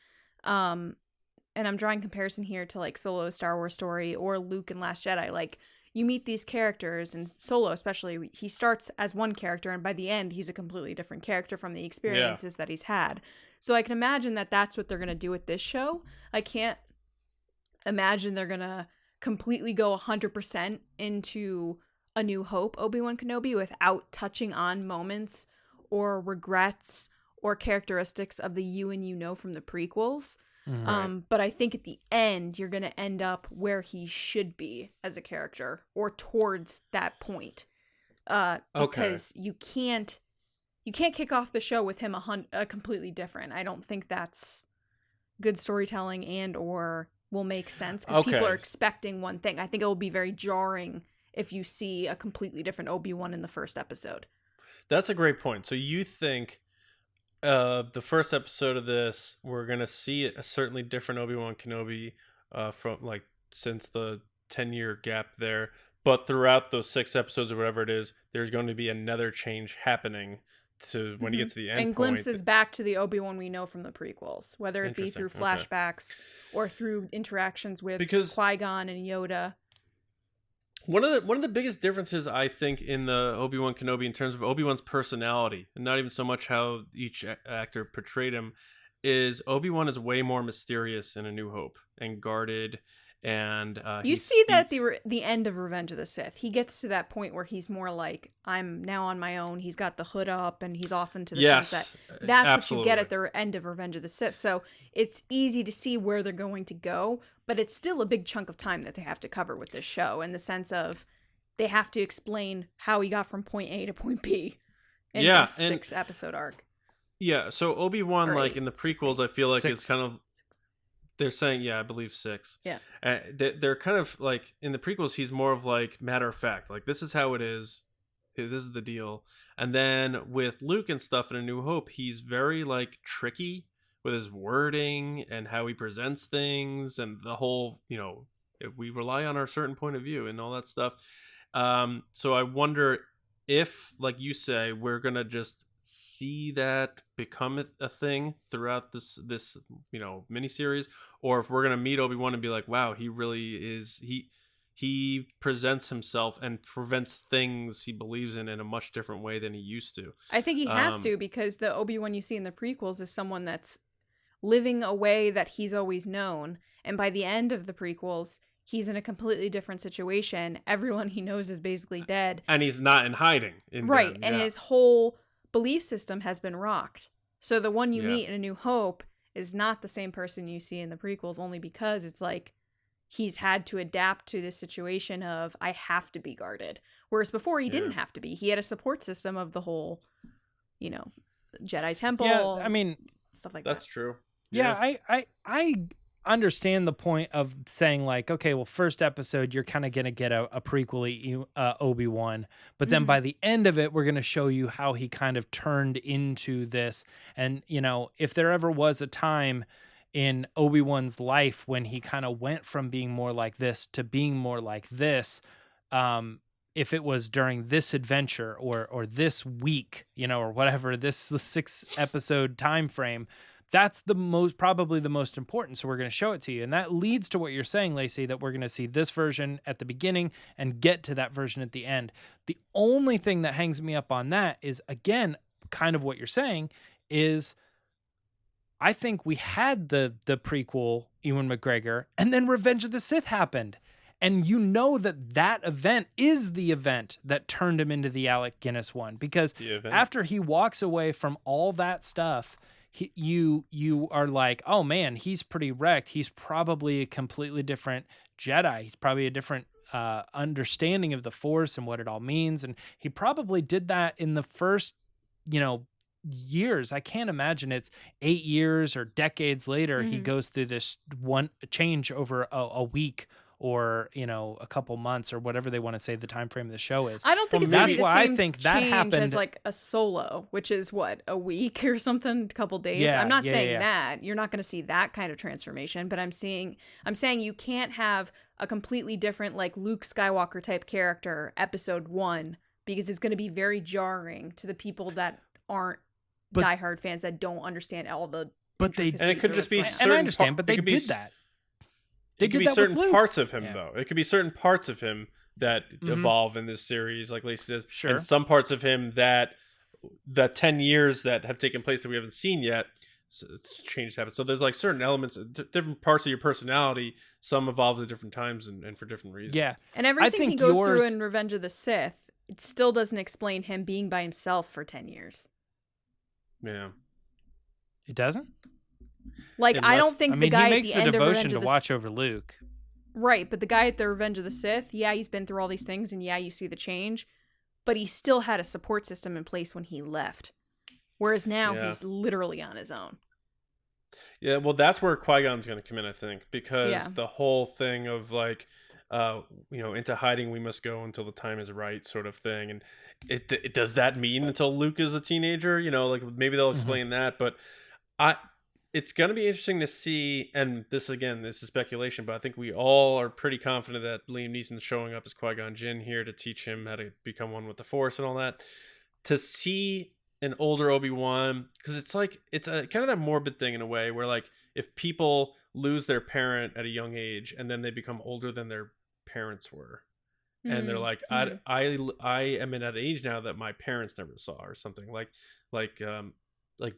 And I'm drawing comparison here to like Solo's Star Wars story or Luke and Last Jedi. Like, you meet these characters, and Solo especially, he starts as one character, and by the end, he's a completely different character from the experiences that he's had. So I can imagine that that's what they're going to do with this show. I can't imagine they're going to completely go 100% into A New Hope Obi-Wan Kenobi without touching on moments or regrets or characteristics of the Ewan you know from the prequels. But I think at the end, you're going to end up where he should be as a character, or towards that point. Because you can't kick off the show with him a completely different. I don't think that's good storytelling and or will make sense, because people are expecting one thing. I think it will be very jarring if you see a completely different Obi-Wan in the first episode. That's a great point. So you think the first episode of this, we're gonna see a certainly different Obi-Wan Kenobi from like since the 10-year gap there, but throughout those 6 episodes or whatever it is, there's going to be another change happening to when you get to the end and point. Glimpses back to the Obi-Wan we know from the prequels, whether it be through flashbacks or through interactions with Qui-Gon and Yoda. One of the biggest differences, I think, in the Obi-Wan Kenobi in terms of Obi-Wan's personality, and not even so much how each actor portrayed him, is Obi-Wan is way more mysterious in A New Hope and guarded. And you see that at the end of Revenge of the Sith. He gets to that point where he's more like, I'm now on my own. He's got the hood up and he's off into the sunset. That's absolutely what you get at the end of Revenge of the Sith. So it's easy to see where they're going to go, but it's still a big chunk of time that they have to cover with this show, in the sense of they have to explain how he got from point A to point B in this 6 episode arc. Yeah, so Obi-Wan, like in the prequels, I feel like is kind of, they're saying, I believe 6. Yeah. They're kind of like, in the prequels, he's more of like matter of fact. Like, this is how it is. This is the deal. And then with Luke and stuff in A New Hope, he's very like tricky with his wording and how he presents things and the whole, we rely on our certain point of view and all that stuff. So I wonder if, like you say, we're going to just see that become a thing throughout this miniseries, or if we're gonna meet Obi-Wan and be like, wow, he really is, he presents himself and prevents things he believes in a much different way than he used to. I think he has to, because the Obi-Wan you see in the prequels is someone that's living a way that he's always known, and by the end of the prequels, he's in a completely different situation. Everyone he knows is basically dead, and he's not in hiding and his whole belief system has been rocked. So the one you meet in A New Hope is not the same person you see in the prequels, only because it's like he's had to adapt to this situation of, I have to be guarded. Whereas before he didn't have to be. He had a support system of the whole, Jedi temple. Yeah, I mean, stuff like that. That's true. Yeah, I understand the point of saying like, okay, well, first episode, you're kind of going to get a prequel Obi-Wan, but then by the end of it, we're going to show you how he kind of turned into this. And, you know, if there ever was a time in Obi-Wan's life when he kind of went from being more like this to being more like this, if it was during this adventure or this week, you know, or whatever, the 6 episode time frame, that's probably the most important. So we're going to show it to you. And that leads to what you're saying, Lacey, that we're going to see this version at the beginning and get to that version at the end. The only thing that hangs me up on that is, again, kind of what you're saying is, I think we had the prequel Ewan McGregor, and then Revenge of the Sith happened. And you know that event is the event that turned him into the Alec Guinness one, because after he walks away from all that stuff, you are like, oh man, he's pretty wrecked. He's probably a completely different Jedi. He's probably a different understanding of the Force and what it all means. And he probably did that in the first, you know, years. I can't imagine it's 8 years or decades later he goes through this one change over a week or, you know, a couple months or whatever they want to say the time frame of the show is. I don't think it's that's the why same I think that change happened as like a Solo, which is what, a week or something, a couple days. Yeah, I'm not saying that you're not going to see that kind of transformation, but I'm saying you can't have a completely different like Luke Skywalker type character episode 1, because it's going to be very jarring to the people that aren't diehard fans that don't understand all the. But and it could just be certain, and I understand, but they did that. It could be certain parts of him, though. It could be certain parts of him that evolve in this series, like Lacey says. Sure. And some parts of him that the 10 years that have taken place that we haven't seen yet, it's changed habits. So there's like certain elements, different parts of your personality. Some evolve at different times and for different reasons. Yeah. And everything he goes through in Revenge of the Sith, it still doesn't explain him being by himself for 10 years. Yeah. It doesn't? Like, I don't think the guy he makes at the end the devotion of to watch over Luke. Right, but the guy at the Revenge of the Sith, yeah, he's been through all these things, and yeah, you see the change, but he still had a support system in place when he left. Whereas now he's literally on his own. Yeah, well, that's where Qui-Gon's going to come in, I think, because the whole thing of like, you know, into hiding we must go until the time is right, sort of thing, and it does that mean until Luke is a teenager? You know, like maybe they'll explain that, but it's going to be interesting to see, and this is speculation, but I think we all are pretty confident that Liam Neeson's showing up as Qui-Gon Jinn here to teach him how to become one with the Force and all that. To see an older Obi-Wan, because it's like, it's a kind of that morbid thing in a way where like if people lose their parent at a young age and then they become older than their parents were, and they're like, I am in that age now that my parents never saw, or something like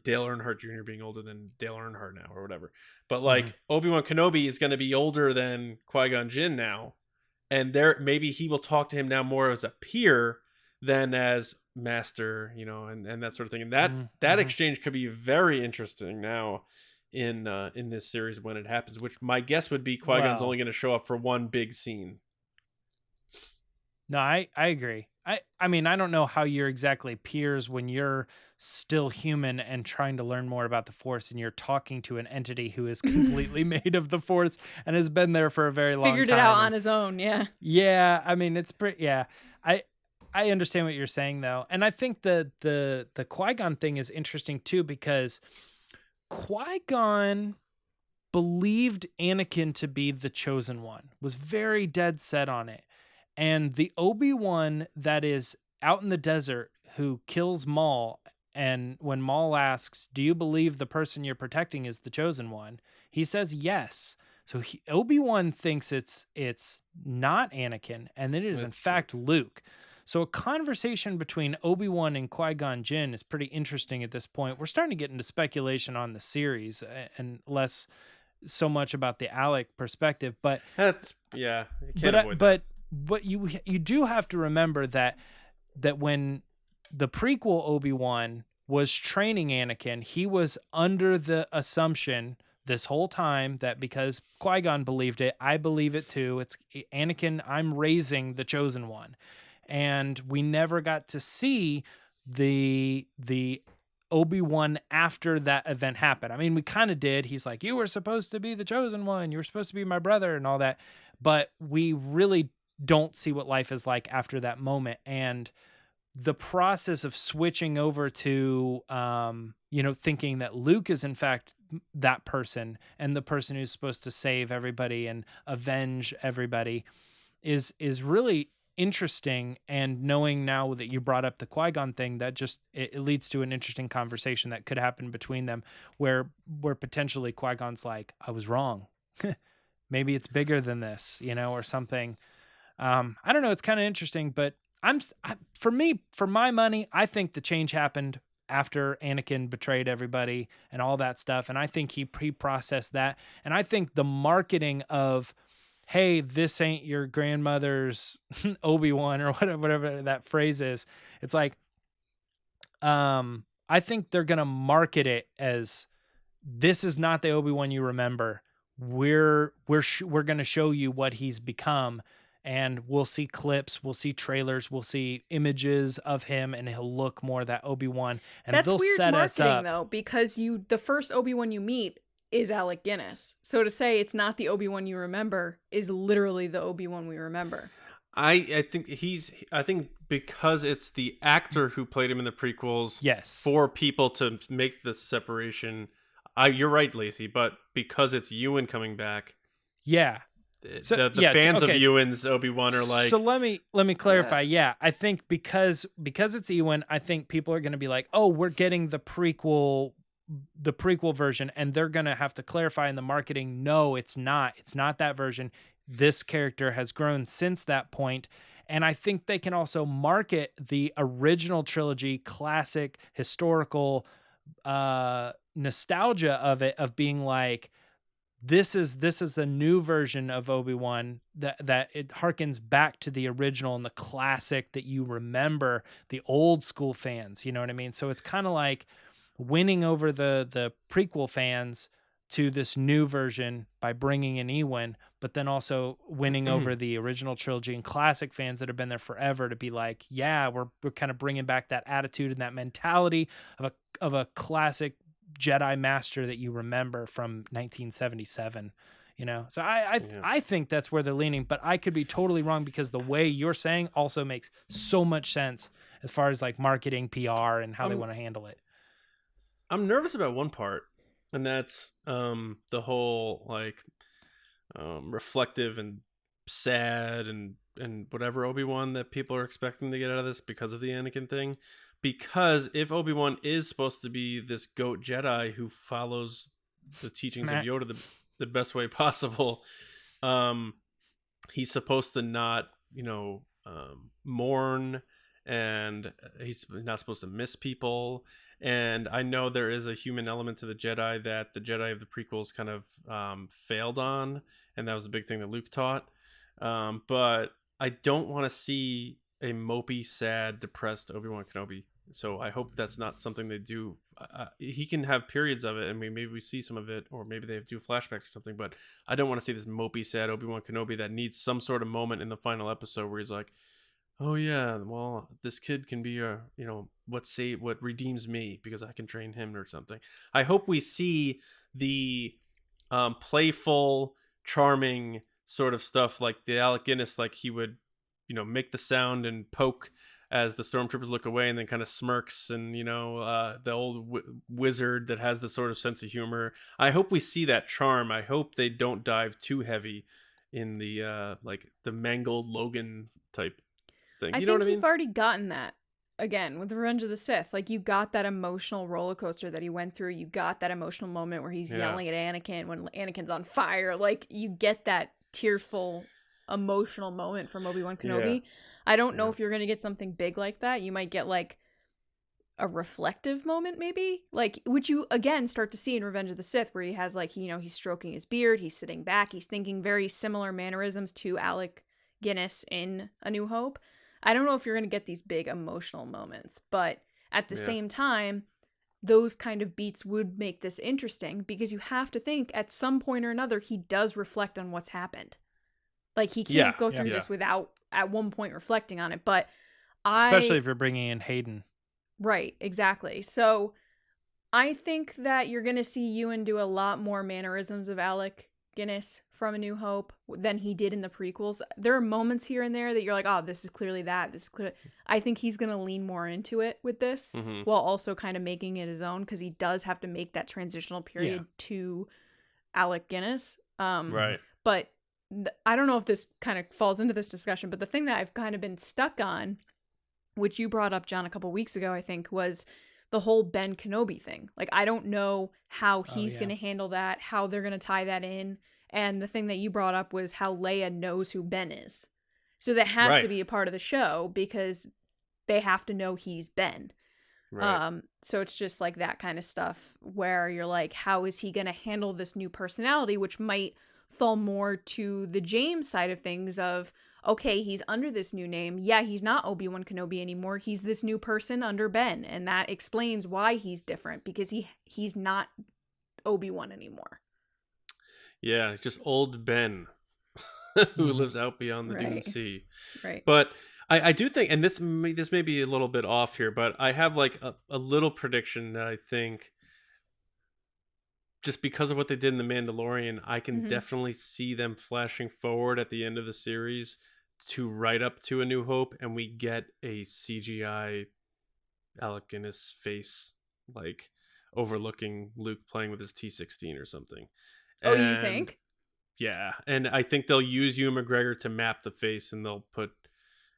Dale Earnhardt Jr. being older than Dale Earnhardt now or whatever. But like Obi-Wan Kenobi is going to be older than Qui-Gon Jinn now. And maybe he will talk to him now more as a peer than as master, you know, and that sort of thing. And that exchange could be very interesting now in this series when it happens, which my guess would be Qui-Gon's only going to show up for one big scene. No, I agree. I mean, I don't know how you're exactly peers when you're still human and trying to learn more about the Force, and you're talking to an entity who is completely made of the Force and has been there for a very long time. Figured it out on his own, yeah. Yeah, I mean, it's pretty. Yeah, I understand what you're saying though, and I think the Qui-Gon thing is interesting too, because Qui-Gon believed Anakin to be the chosen one, was very dead set on it. And the Obi-Wan that is out in the desert who kills Maul, and when Maul asks, do you believe the person you're protecting is the chosen one? He says yes. So Obi-Wan thinks it's not Anakin, and it is in fact Luke. So a conversation between Obi-Wan and Qui-Gon Jinn is pretty interesting at this point. We're starting to get into speculation on the series and less so much about the Alec perspective, but that's you can't avoid that. But you do have to remember that when the prequel Obi-Wan was training Anakin, he was under the assumption this whole time that because Qui-Gon believed it, I believe it too. It's Anakin, I'm raising the chosen one. And we never got to see the Obi-Wan after that event happened. I mean, we kind of did. He's like, you were supposed to be the chosen one. You were supposed to be my brother and all that. But we really don't see what life is like after that moment. And the process of switching over to, thinking that Luke is in fact that person and the person who's supposed to save everybody and avenge everybody is really interesting. And knowing now that you brought up the Qui-Gon thing, that just it leads to an interesting conversation that could happen between them where potentially Qui-Gon's like, I was wrong. Maybe it's bigger than this, or something. I don't know. It's kind of interesting, but for my money, I think the change happened after Anakin betrayed everybody and all that stuff. And I think he pre-processed that. And I think the marketing of, hey, this ain't your grandmother's Obi-Wan or whatever that phrase is. It's like, I think they're going to market it as, this is not the Obi-Wan you remember. We're going to show you what he's become. And we'll see clips, we'll see trailers, we'll see images of him, and he'll look more that Obi-Wan. And that's they'll weird set marketing, us up. though, because the first Obi-Wan you meet is Alec Guinness. So to say it's not the Obi-Wan you remember is literally the Obi-Wan we remember. I think because it's the actor who played him in the prequels. Yes. For people to make the separation. You're right, Lacey, but because it's Ewan coming back. Yeah. So, the fans of Ewan's Obi-Wan are like. So let me clarify. Yeah, I think because it's Ewan, I think people are going to be like, oh, we're getting the prequel version, and they're going to have to clarify in the marketing. No, it's not. It's not that version. This character has grown since that point. And I think they can also market the original trilogy, classic, historical nostalgia of it, of being like, this is a new version of Obi-Wan that it harkens back to the original and the classic that you remember, the old school fans, you know what I mean? So it's kind of like winning over the prequel fans to this new version by bringing in Ewan, but then also winning over the original trilogy and classic fans that have been there forever to be like, yeah, we're kind of bringing back that attitude and that mentality of a classic Jedi master that you remember from 1977, so I think that's where they're leaning, but I could be totally wrong, because the way you're saying also makes so much sense as far as like marketing, PR, and how they want to handle it. I'm nervous about one part, and that's the whole like reflective and sad and whatever Obi-Wan that people are expecting to get out of this because of the Anakin thing. Because if Obi-Wan is supposed to be this goat Jedi who follows the teachings of Yoda the best way possible, he's supposed to not, mourn, and he's not supposed to miss people. And I know there is a human element to the Jedi that the Jedi of the prequels kind of failed on, and that was a big thing that Luke taught. But I don't want to see a mopey, sad, depressed Obi-Wan Kenobi. So I hope that's not something they do. He can have periods of it, and maybe we see some of it, or maybe they do flashbacks or something. But I don't want to see this mopey, sad Obi-Wan Kenobi that needs some sort of moment in the final episode where he's like, "Oh yeah, well, this kid can be what redeems me because I can train him," or something. I hope we see the playful, charming sort of stuff like the Alec Guinness, like he would, make the sound and poke as the stormtroopers look away, and then kind of smirks, and the old wizard that has this sort of sense of humor. I hope we see that charm. I hope they don't dive too heavy in the the mangled Logan type thing. You know what I mean? You've already gotten that again with Revenge of the Sith. Like, you got that emotional roller coaster that he went through. You got that emotional moment where he's yelling at Anakin when Anakin's on fire. Like, you get that tearful, emotional moment from Obi-Wan Kenobi. Yeah. I don't know if you're going to get something big like that. You might get like a reflective moment, maybe, like, which you again start to see in Revenge of the Sith, where he has like, he's stroking his beard, he's sitting back, he's thinking very similar mannerisms to Alec Guinness in A New Hope. I don't know if you're going to get these big emotional moments, but at the same time, those kind of beats would make this interesting, because you have to think at some point or another, he does reflect on what's happened. Like, he can't go through this without at one point reflecting on it. But especially if you're bringing in Hayden. Right, exactly. So I think that you're going to see Ewan do a lot more mannerisms of Alec Guinness from A New Hope than he did in the prequels. There are moments here and there that you're like, oh, this is clearly that. This is clear. I think he's going to lean more into it with this, while also kind of making it his own, because he does have to make that transitional period to Alec Guinness. Right. But I don't know if this kind of falls into this discussion, but the thing that I've kind of been stuck on, which you brought up, John, a couple weeks ago, I think, was the whole Ben Kenobi thing. Like, I don't know how he's going to handle that, how they're going to tie that in. And the thing that you brought up was how Leia knows who Ben is. So that has to be a part of the show, because they have to know he's Ben. Right. So it's just like that kind of stuff where you're like, how is he going to handle this new personality, which might fall more to the James side of things of, okay, he's under this new name. Yeah, he's not Obi-Wan Kenobi anymore. He's this new person under Ben. And that explains why he's different, because he's not Obi-Wan anymore. Yeah, it's just old Ben who lives out beyond the Dune Sea. Right. But I do think, and this may be a little bit off here, but I have like a little prediction that I think, just because of what they did in The Mandalorian, I can definitely see them flashing forward at the end of the series to right up to A New Hope, and we get a CGI Alec Guinness face, like overlooking Luke playing with his T-16 or something. Oh, you think? Yeah, and I think they'll use Ewan McGregor to map the face, and they'll put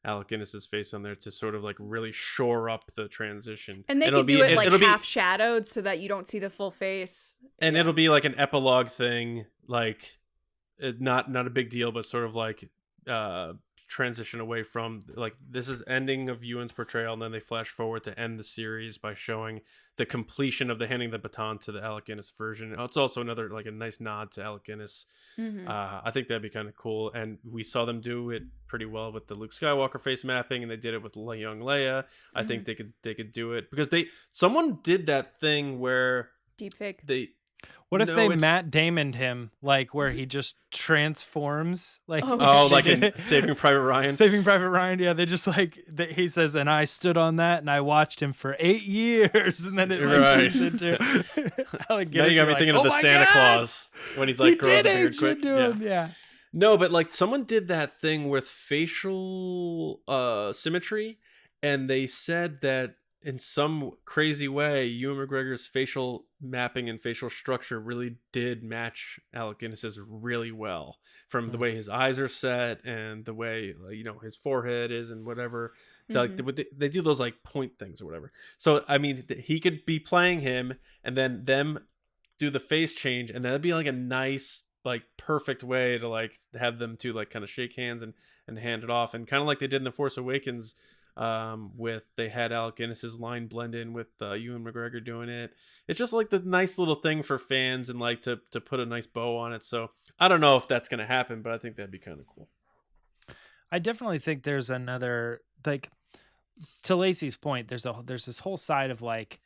Alec Guinness's face on there to sort of like really shore up the transition. And they could do it like half shadowed so that you don't see the full face. And it'll be like an epilogue thing, like not a big deal, but sort of like transition away from, like, this is ending of Ewan's portrayal, and then they flash forward to end the series by showing the completion of the handing the baton to the Alec Guinness version. It's also another, like, a nice nod to Alec Guinness. I think that'd be kind of cool, and we saw them do it pretty well with the Luke Skywalker face mapping, and they did it with young Leia. I think they could do it, because someone did that thing where deepfake. What if they Matt Damon'd him, like, where he just transforms? Like, like in Saving Private Ryan? Saving Private Ryan, yeah. They just, like, he says, and I stood on that, and I watched him for 8 years, and then it turns into Alec Guinness. Now you got me thinking of the Santa Claus, when he's, like, grows a beard quick. Yeah. No, but, like, someone did that thing with facial symmetry, and they said that in some crazy way, Ewan McGregor's facial mapping and facial structure really did match Alec Guinness's really well, from the way his eyes are set and the way, his forehead is and whatever. Like, they do those, like, point things or whatever. So, I mean, he could be playing him and then them do the face change, and that'd be like a nice, like, perfect way to, like, have them two, like, kind of shake hands and hand it off, and kind of like they did in The Force Awakens. They had Alec Guinness's line blend in with Ewan McGregor doing it. It's just like the nice little thing for fans, and like to put a nice bow on it. So I don't know if that's going to happen, but I think that'd be kind of cool. I definitely think there's another, like, to Lacey's point, there's this whole side of, like,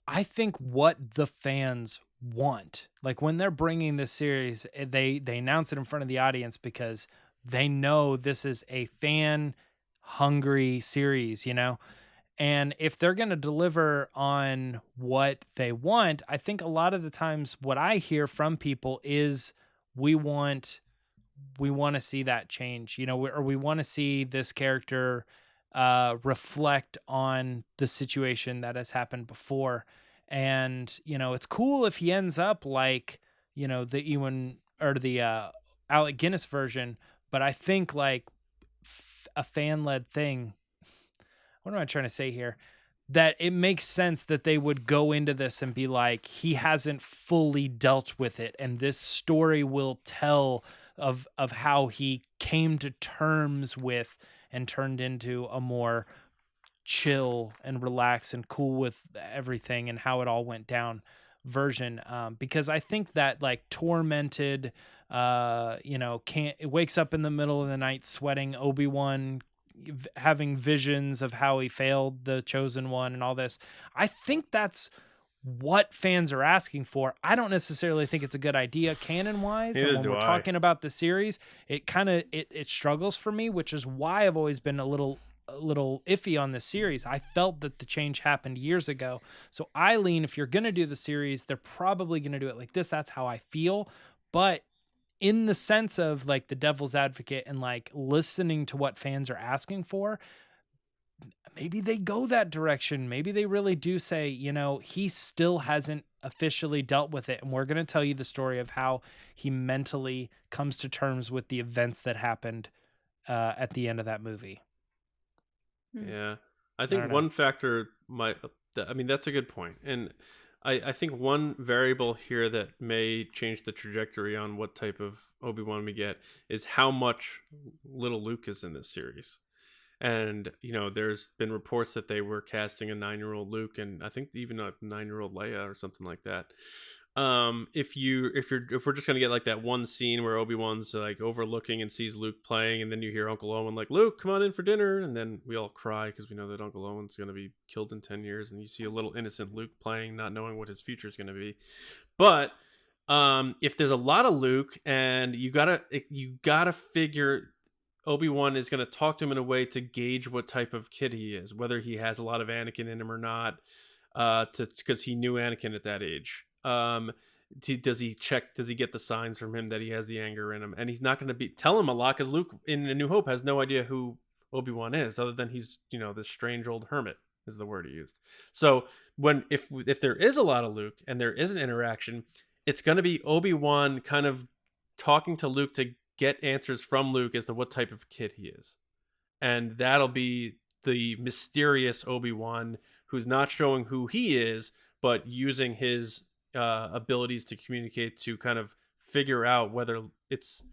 I think what the fans want, like, when they're bringing this series, they announce it in front of the audience because they know this is a fan hungry series, and if they're going to deliver on what they want, I think a lot of the times what I hear from people is we want to see that change, or we want to see this character reflect on the situation that has happened before. And it's cool if he ends up like the Ewan or the Alec Guinness version, but I think, like, a fan-led thing, what am I trying to say here? That it makes sense that they would go into this and be like, he hasn't fully dealt with it, and this story will tell of how he came to terms with and turned into a more chill and relaxed and cool with everything and how it all went down version. Because I think that, like, tormented, it wakes up in the middle of the night sweating Obi-Wan, having visions of how he failed the Chosen One and all this. I think that's what fans are asking for. I don't necessarily think it's a good idea canon-wise. And when we're talking about the series, it kind of it struggles for me, which is why I've always been a little little iffy on this series. I felt that the change happened years ago. So I lean, if you're going to do the series, they're probably going to do it like this. That's how I feel. But in the sense of like the devil's advocate and like listening to what fans are asking for, maybe they go that direction. Maybe they really do say, you know, he still hasn't officially dealt with it. And we're going to tell you the story of how he mentally comes to terms with the events that happened at the end of that movie. Yeah. I think one factor that's a good point. And I think one variable here that may change the trajectory on what type of Obi-Wan we get is how much little Luke is in this series. And, you know, there's been reports that they were casting a 9-year-old Luke and I think even a 9-year-old Leia or something like that. If we're just gonna get like that one scene where Obi-Wan's like overlooking and sees Luke playing, and then you hear Uncle Owen like, "Luke, come on in for dinner," and then we all cry because we know that Uncle Owen's gonna be killed in 10 years, and you see a little innocent Luke playing, not knowing what his future is gonna be. But if there's a lot of Luke, and you gotta figure Obi-Wan is gonna talk to him in a way to gauge what type of kid he is, whether he has a lot of Anakin in him or not, because he knew Anakin at that age. Does he get the signs from him that he has the anger in him? And he's not going to tell him a lot because Luke in A New Hope has no idea who Obi-Wan is, other than he's, you know, this strange old hermit is the word he used. So if there is a lot of Luke and there is an interaction, it's going to be Obi-Wan kind of talking to Luke to get answers from Luke as to what type of kid he is. And that'll be the mysterious Obi-Wan who's not showing who he is, but using his abilities to communicate to kind of figure out whether it's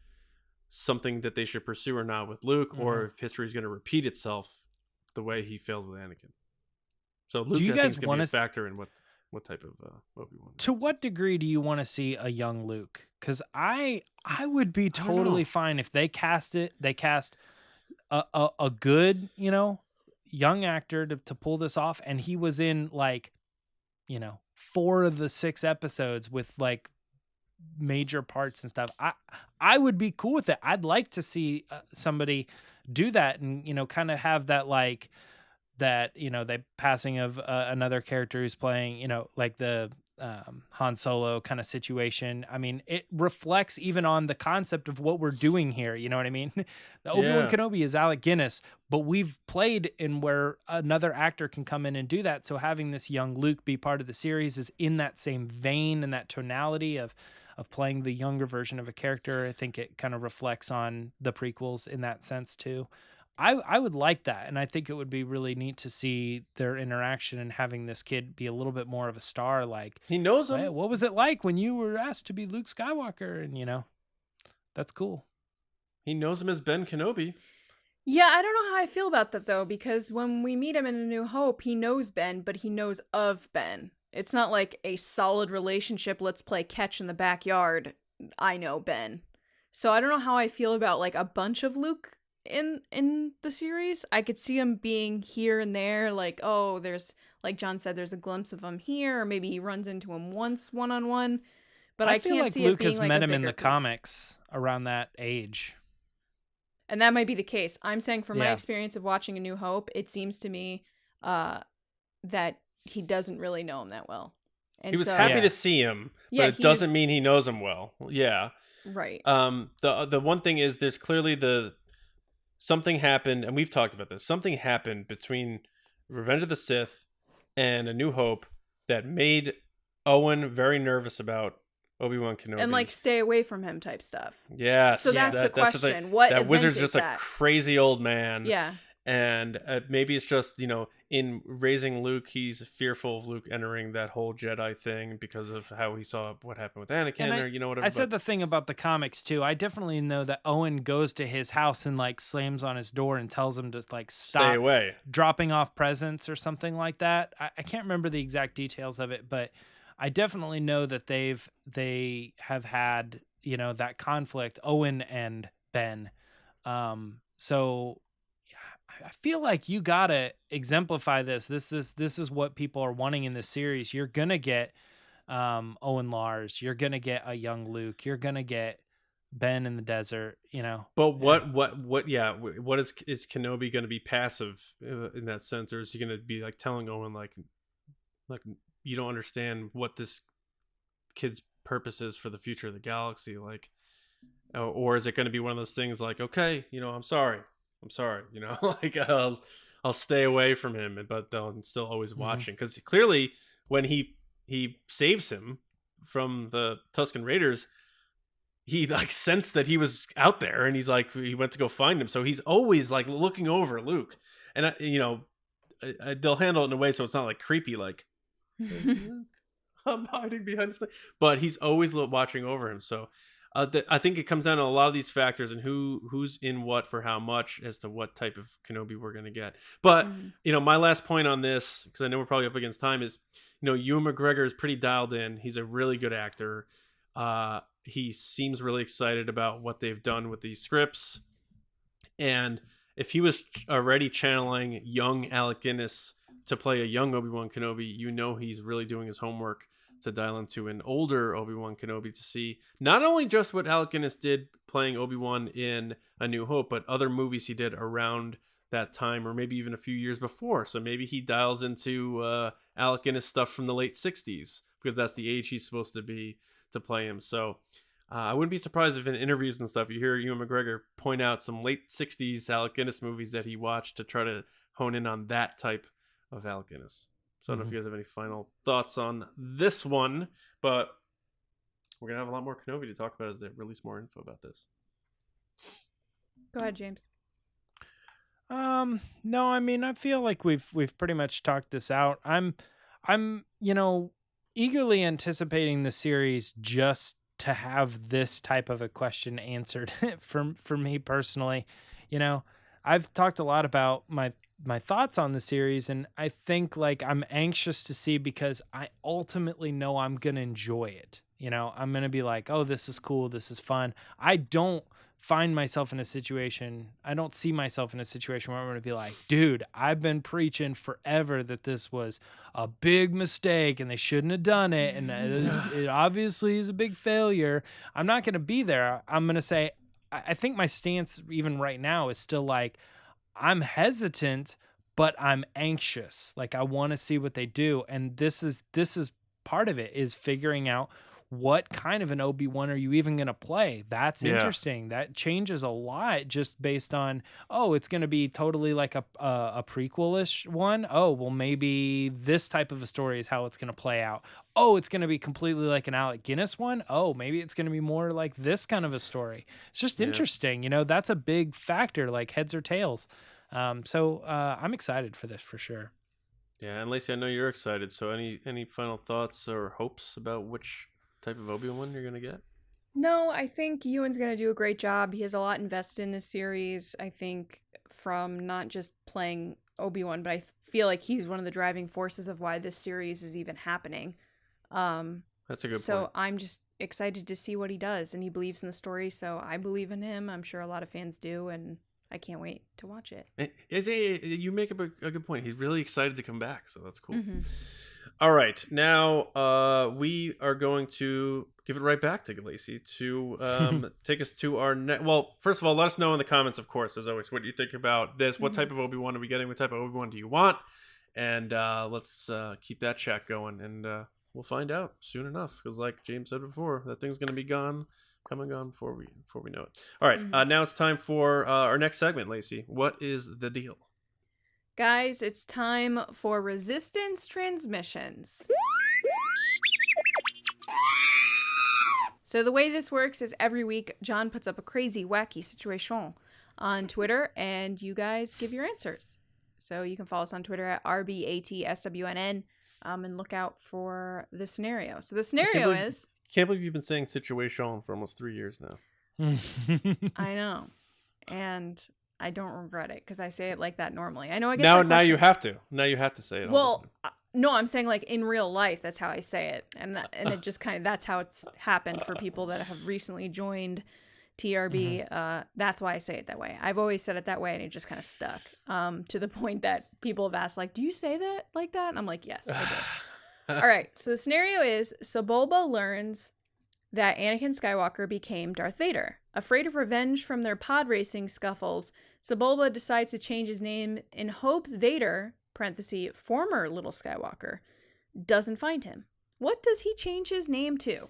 something that they should pursue or not with Luke, or if history is going to repeat itself the way he failed with Anakin. So Luke, I think, is going to be a factor in what type of Obi-Wan. To what degree do you want to see a young Luke? Because I would be totally fine if they cast a good, you know, young actor to pull this off, and he was in like, you know, 4 of the 6 episodes with like major parts and stuff. I would be cool with it. I'd like to see somebody do that and, you know, kind of have that like that, you know, the passing of another character who's playing, you know, like the Han Solo kind of situation. I mean, it reflects even on the concept of what we're doing here. You know what I mean? The Obi-Wan Kenobi is Alec Guinness, but we've played in where another actor can come in and do that. So having this young Luke be part of the series is in that same vein and that tonality of playing the younger version of a character. I think it kind of reflects on the prequels in that sense too. I would like that, and I think it would be really neat to see their interaction and having this kid be a little bit more of a star. Like, he knows him. Hey, what was it like when you were asked to be Luke Skywalker? And, you know, that's cool. He knows him as Ben Kenobi. Yeah, I don't know how I feel about that, though, because when we meet him in A New Hope, he knows Ben, but he knows of Ben. It's not like a solid relationship, let's play catch in the backyard, I know Ben. So I don't know how I feel about, like, a bunch of Luke in the series. I could see him being here and there, like, oh, there's, like John said, there's a glimpse of him here, or maybe he runs into him once one-on-one, but I feel can't like see Luke it being has like met a him in bigger the piece. comics around that age. And that might be the case. I'm saying from my experience of watching A New Hope, it seems to me that he doesn't really know him that well. And he was happy to see him, but it doesn't mean he knows him well. Yeah. Right. The one thing is there's clearly something happened, and we've talked about this. Something happened between Revenge of the Sith and A New Hope that made Owen very nervous about Obi-Wan Kenobi. And like stay away from him type stuff. Yes. So that's the question. Like, what that event wizard's is just that? a crazy old man. Yeah. And maybe it's just, you know, in raising Luke, he's fearful of Luke entering that whole Jedi thing because of how he saw what happened with Anakin, or, you know, whatever. I said the thing about the comics too. I definitely know that Owen goes to his house and like slams on his door and tells him to like stop stay away, dropping off presents or something like that. I can't remember the exact details of it, but I definitely know that they have had, you know, that conflict, Owen and Ben. So I feel like you gotta exemplify this. This is what people are wanting in this series. You're gonna get Owen Lars. You're gonna get a young Luke. You're gonna get Ben in the desert, But what is Kenobi going to be passive in that sense, or is he going to be like telling Owen like you don't understand what this kid's purpose is for the future of the galaxy, like, or is it going to be one of those things like, okay, I'm sorry, like I'll stay away from him, but I'm still always watching, because clearly when he saves him from the Tusken Raiders, he like sensed that he was out there, and he went to go find him. So he's always like looking over Luke, and they'll handle it in a way so it's not like creepy, like I'm hiding behind this thing, but he's always watching over him. So I think it comes down to a lot of these factors and who's in what for how much as to what type of Kenobi we're going to get. But my last point on this, because I know we're probably up against time, is Ewan McGregor is pretty dialed in. He's a really good actor. He seems really excited about what they've done with these scripts. And if he was already channeling young Alec Guinness to play a young Obi-Wan Kenobi, he's really doing his homework to dial into an older Obi-Wan Kenobi to see not only just what Alec Guinness did playing Obi-Wan in A New Hope, but other movies he did around that time, or maybe even a few years before. So maybe he dials into Alec Guinness stuff from the late 60s, because that's the age he's supposed to be to play him. So I wouldn't be surprised if in interviews and stuff you hear Ewan McGregor point out some late 60s Alec Guinness movies that he watched to try to hone in on that type of Alec Guinness. So I don't know if you guys have any final thoughts on this one, but we're going to have a lot more Kenobi to talk about as they release more info about this. Go ahead, James. No, I mean, I feel like we've pretty much talked this out. I'm eagerly anticipating the series just to have this type of a question answered for me personally. I've talked a lot about my thoughts on the series, and I think like I'm anxious to see, because I ultimately know I'm going to enjoy it. I'm going to be like, oh, this is cool. This is fun. I don't see myself in a situation where I'm going to be like, dude, I've been preaching forever that this was a big mistake and they shouldn't have done it, and it obviously is a big failure. I'm not going to be there. I'm going to say, I think my stance even right now is still like, I'm hesitant, but I'm anxious. Like, I want to see what they do. And this is part of it, is figuring out what kind of an Obi-Wan are you even going to play. That's interesting. That changes a lot just based on, it's going to be totally like a prequel-ish one. Oh, well, maybe this type of a story is how it's going to play out. Oh, it's going to be completely like an Alec Guinness one. Oh, maybe it's going to be more like this kind of a story. It's just interesting. That's a big factor, like heads or tails. So I'm excited for this for sure. Yeah, and Lacey, I know you're excited. So any final thoughts or hopes about which type of Obi-Wan you're going to get? No, I think Ewan's going to do a great job. He has a lot invested in this series, I think, from not just playing Obi-Wan, but I feel like he's one of the driving forces of why this series is even happening. That's a good point. So I'm just excited to see what he does, and he believes in the story, so I believe in him. I'm sure a lot of fans do, and I can't wait to watch it. You make a good point. He's really excited to come back, so that's cool. Mm-hmm. All right, now we are going to give it right back to Lacey to take us to our next. Well, first of all, let us know in the comments, of course, as always, what you think about this. What type of Obi-Wan are we getting? What type of Obi-Wan do you want? And let's keep that chat going, and we'll find out soon enough. Because, like James said before, that thing's going to be come and gone before we know it. All right, now it's time for our next segment, Lacey. What is the deal? Guys, it's time for Resistance Transmissions. So the way this works is every week, John puts up a crazy, wacky situation on Twitter, and you guys give your answers. So you can follow us on Twitter at RBATSWNN and look out for the scenario. So the scenario is... Can't believe you've been saying situation for almost 3 years now. I know. And... I don't regret it because I say it like that normally. I know I get now you have to. Now you have to say it. Well, no, I'm saying like in real life, that's how I say it, and it just kind of that's how it's happened for people that have recently joined TRB. That's why I say it that way. I've always said it that way, and it just kind of stuck. To the point that people have asked, like, "Do you say that like that?" And I'm like, "Yes, I do." All right. So the scenario is: Sebulba learns that Anakin Skywalker became Darth Vader. Afraid of revenge from their pod racing scuffles, Sebulba decides to change his name in hopes Vader, parenthesis, former little Skywalker, doesn't find him. What does he change his name to?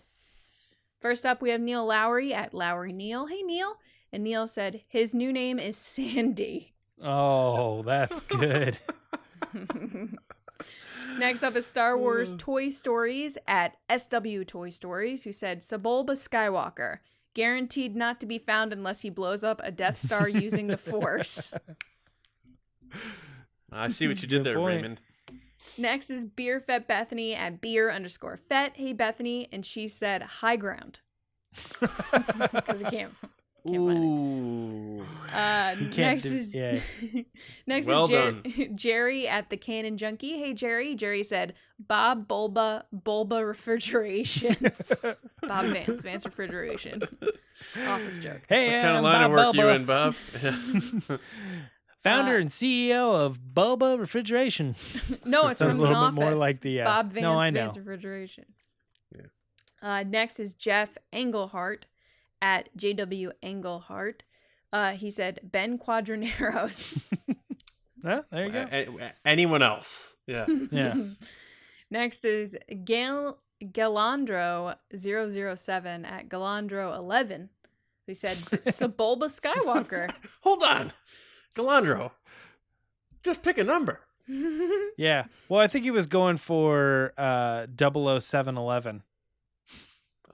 First up, we have Neil Lowry at Lowry Neil. Hey, Neil. And Neil said his new name is Sandy. Oh, that's good. Next up is Star Wars Toy Stories at SW Toy Stories, who said Sebulba Skywalker, guaranteed not to be found unless he blows up a Death Star using the Force. I see what you did there, point. Raymond. Next is Beer Fet Bethany at beer_fet. Hey, Bethany. And she said high ground. Because you can't Ooh. Next is next Well is done. Jerry at the Cannon Junkie. Hey, Jerry. Jerry said Bob Bulba Refrigeration. Bob Vance Refrigeration. Office joke. Hey, What kind of line Bob of work you Bulba, in, Bob? founder and CEO of Bulba Refrigeration. No, it's Sounds from a The little Office. bit more like the Bob Vance, no, I know. Vance Refrigeration. Yeah. Next is Jeff Englehart at JW Englehart. He said Ben Quadraneros. There you go. Anyone else? Yeah. Yeah. Next is Galandro 007 at Galandro 11, who said Sebulba Skywalker. Hold on. Galandro. Just pick a number. Yeah. Well, I think he was going for 00711.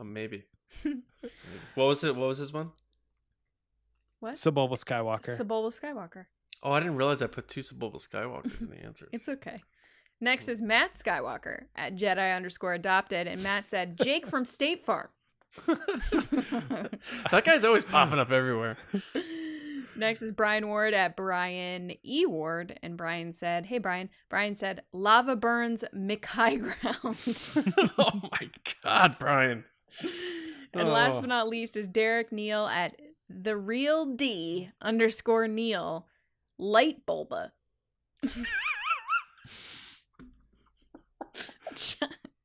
Maybe. What was it? What was his one? What? Sebulba Skywalker. Sebulba Skywalker. Oh, I didn't realize I put 2 Sebulba Skywalkers in the answers. It's okay. Next is Matt Skywalker at Jedi_adopted, and Matt said Jake from State Farm. That guy's always popping up everywhere. Next is Brian Ward at Brian E. Ward, and Brian said, hey, Brian. Brian said, Lava Burns McHigh Ground. Oh my God, Brian. And last but not least is Derek Neal at the real D_Neal Light Bulba.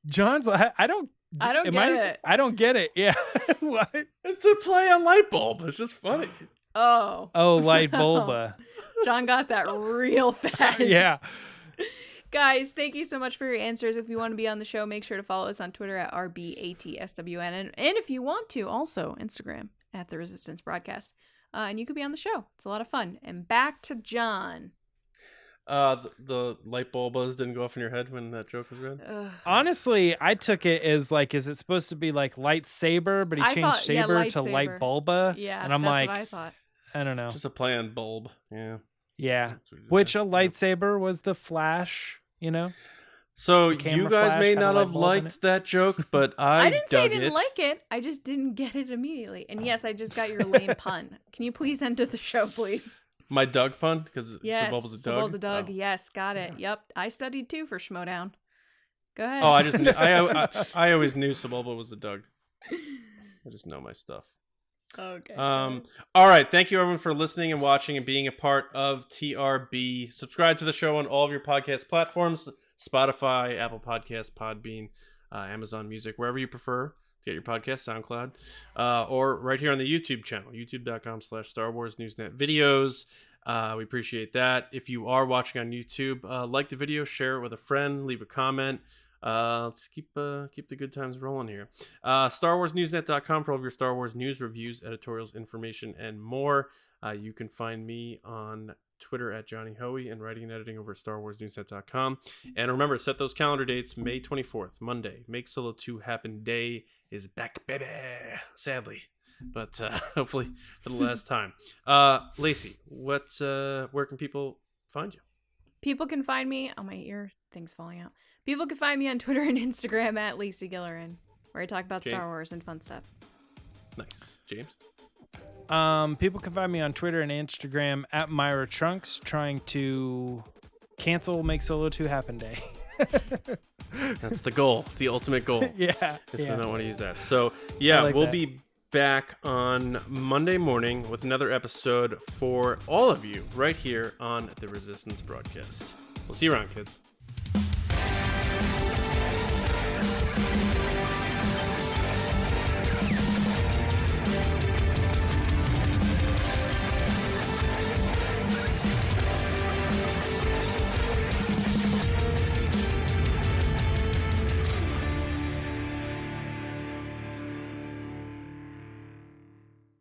John's I don't get it. I don't get it. Yeah. What? It's a play on light bulb. It's just funny. Oh. Oh, Light Bulba. John got that real fast. Yeah. Guys, thank you so much for your answers. If you want to be on the show, make sure to follow us on Twitter at RBATSWN. And if you want to, also Instagram at The Resistance Broadcast. And you could be on the show. It's a lot of fun. And back to John. The light bulbs didn't go off in your head when that joke was read? Honestly, I took it as like, is it supposed to be like lightsaber, but he changed saber to light bulba? Yeah, and I'm that's like, what I thought. I don't know. Just a play on bulb. Yeah. Yeah. Which a lightsaber was the Flash, you know? So The camera you guys flash may had a not light have bulb in liked it. that joke, but I didn't say I dug didn't it. like it. I just didn't get it immediately. And yes, I just got your lame pun. Can you please end the show, please? My Doug pun? Because Yes. Sebulba's a Doug? Sebulba's a Doug. Oh. Yes, got it. Yep. I studied too for Schmodown. Go ahead. Oh, I just knew, I always knew Sebulba was a Doug. I just know my stuff. Okay. All right. Thank you everyone for listening and watching and being a part of TRB. Subscribe to the show on all of your podcast platforms: Spotify, Apple Podcasts, Podbean, Amazon Music, wherever you prefer to get your podcast, SoundCloud, or right here on the YouTube channel, youtube.com/Star Wars Newsnet videos. We appreciate that. If you are watching on YouTube, like the video, share it with a friend, leave a comment. Let's keep the good times rolling here. StarWarsNewsNet.com for all of your Star Wars news, reviews, editorials, information, and more. You can find me on Twitter at Johnny Hoey and writing and editing over at StarWarsNewsNet.com. And remember, set those calendar dates. May 24th, Monday. Make Solo 2 Happen Day is back, baby. Sadly. But hopefully for the last time. Lacey, where can people find you? People can find me. Oh, my ear thing's falling out. People can find me on Twitter and Instagram at Lacey Gillerin, where I talk about Star Wars and fun stuff. Nice. James? People can find me on Twitter and Instagram at Myra Trunks, trying to cancel Make Solo 2 Happen Day. That's the goal. It's the ultimate goal. Yeah. I don't want to use that. So, yeah, like we'll that. be back on Monday morning with another episode for all of you right here on the Resistance Broadcast. We'll see you around, kids.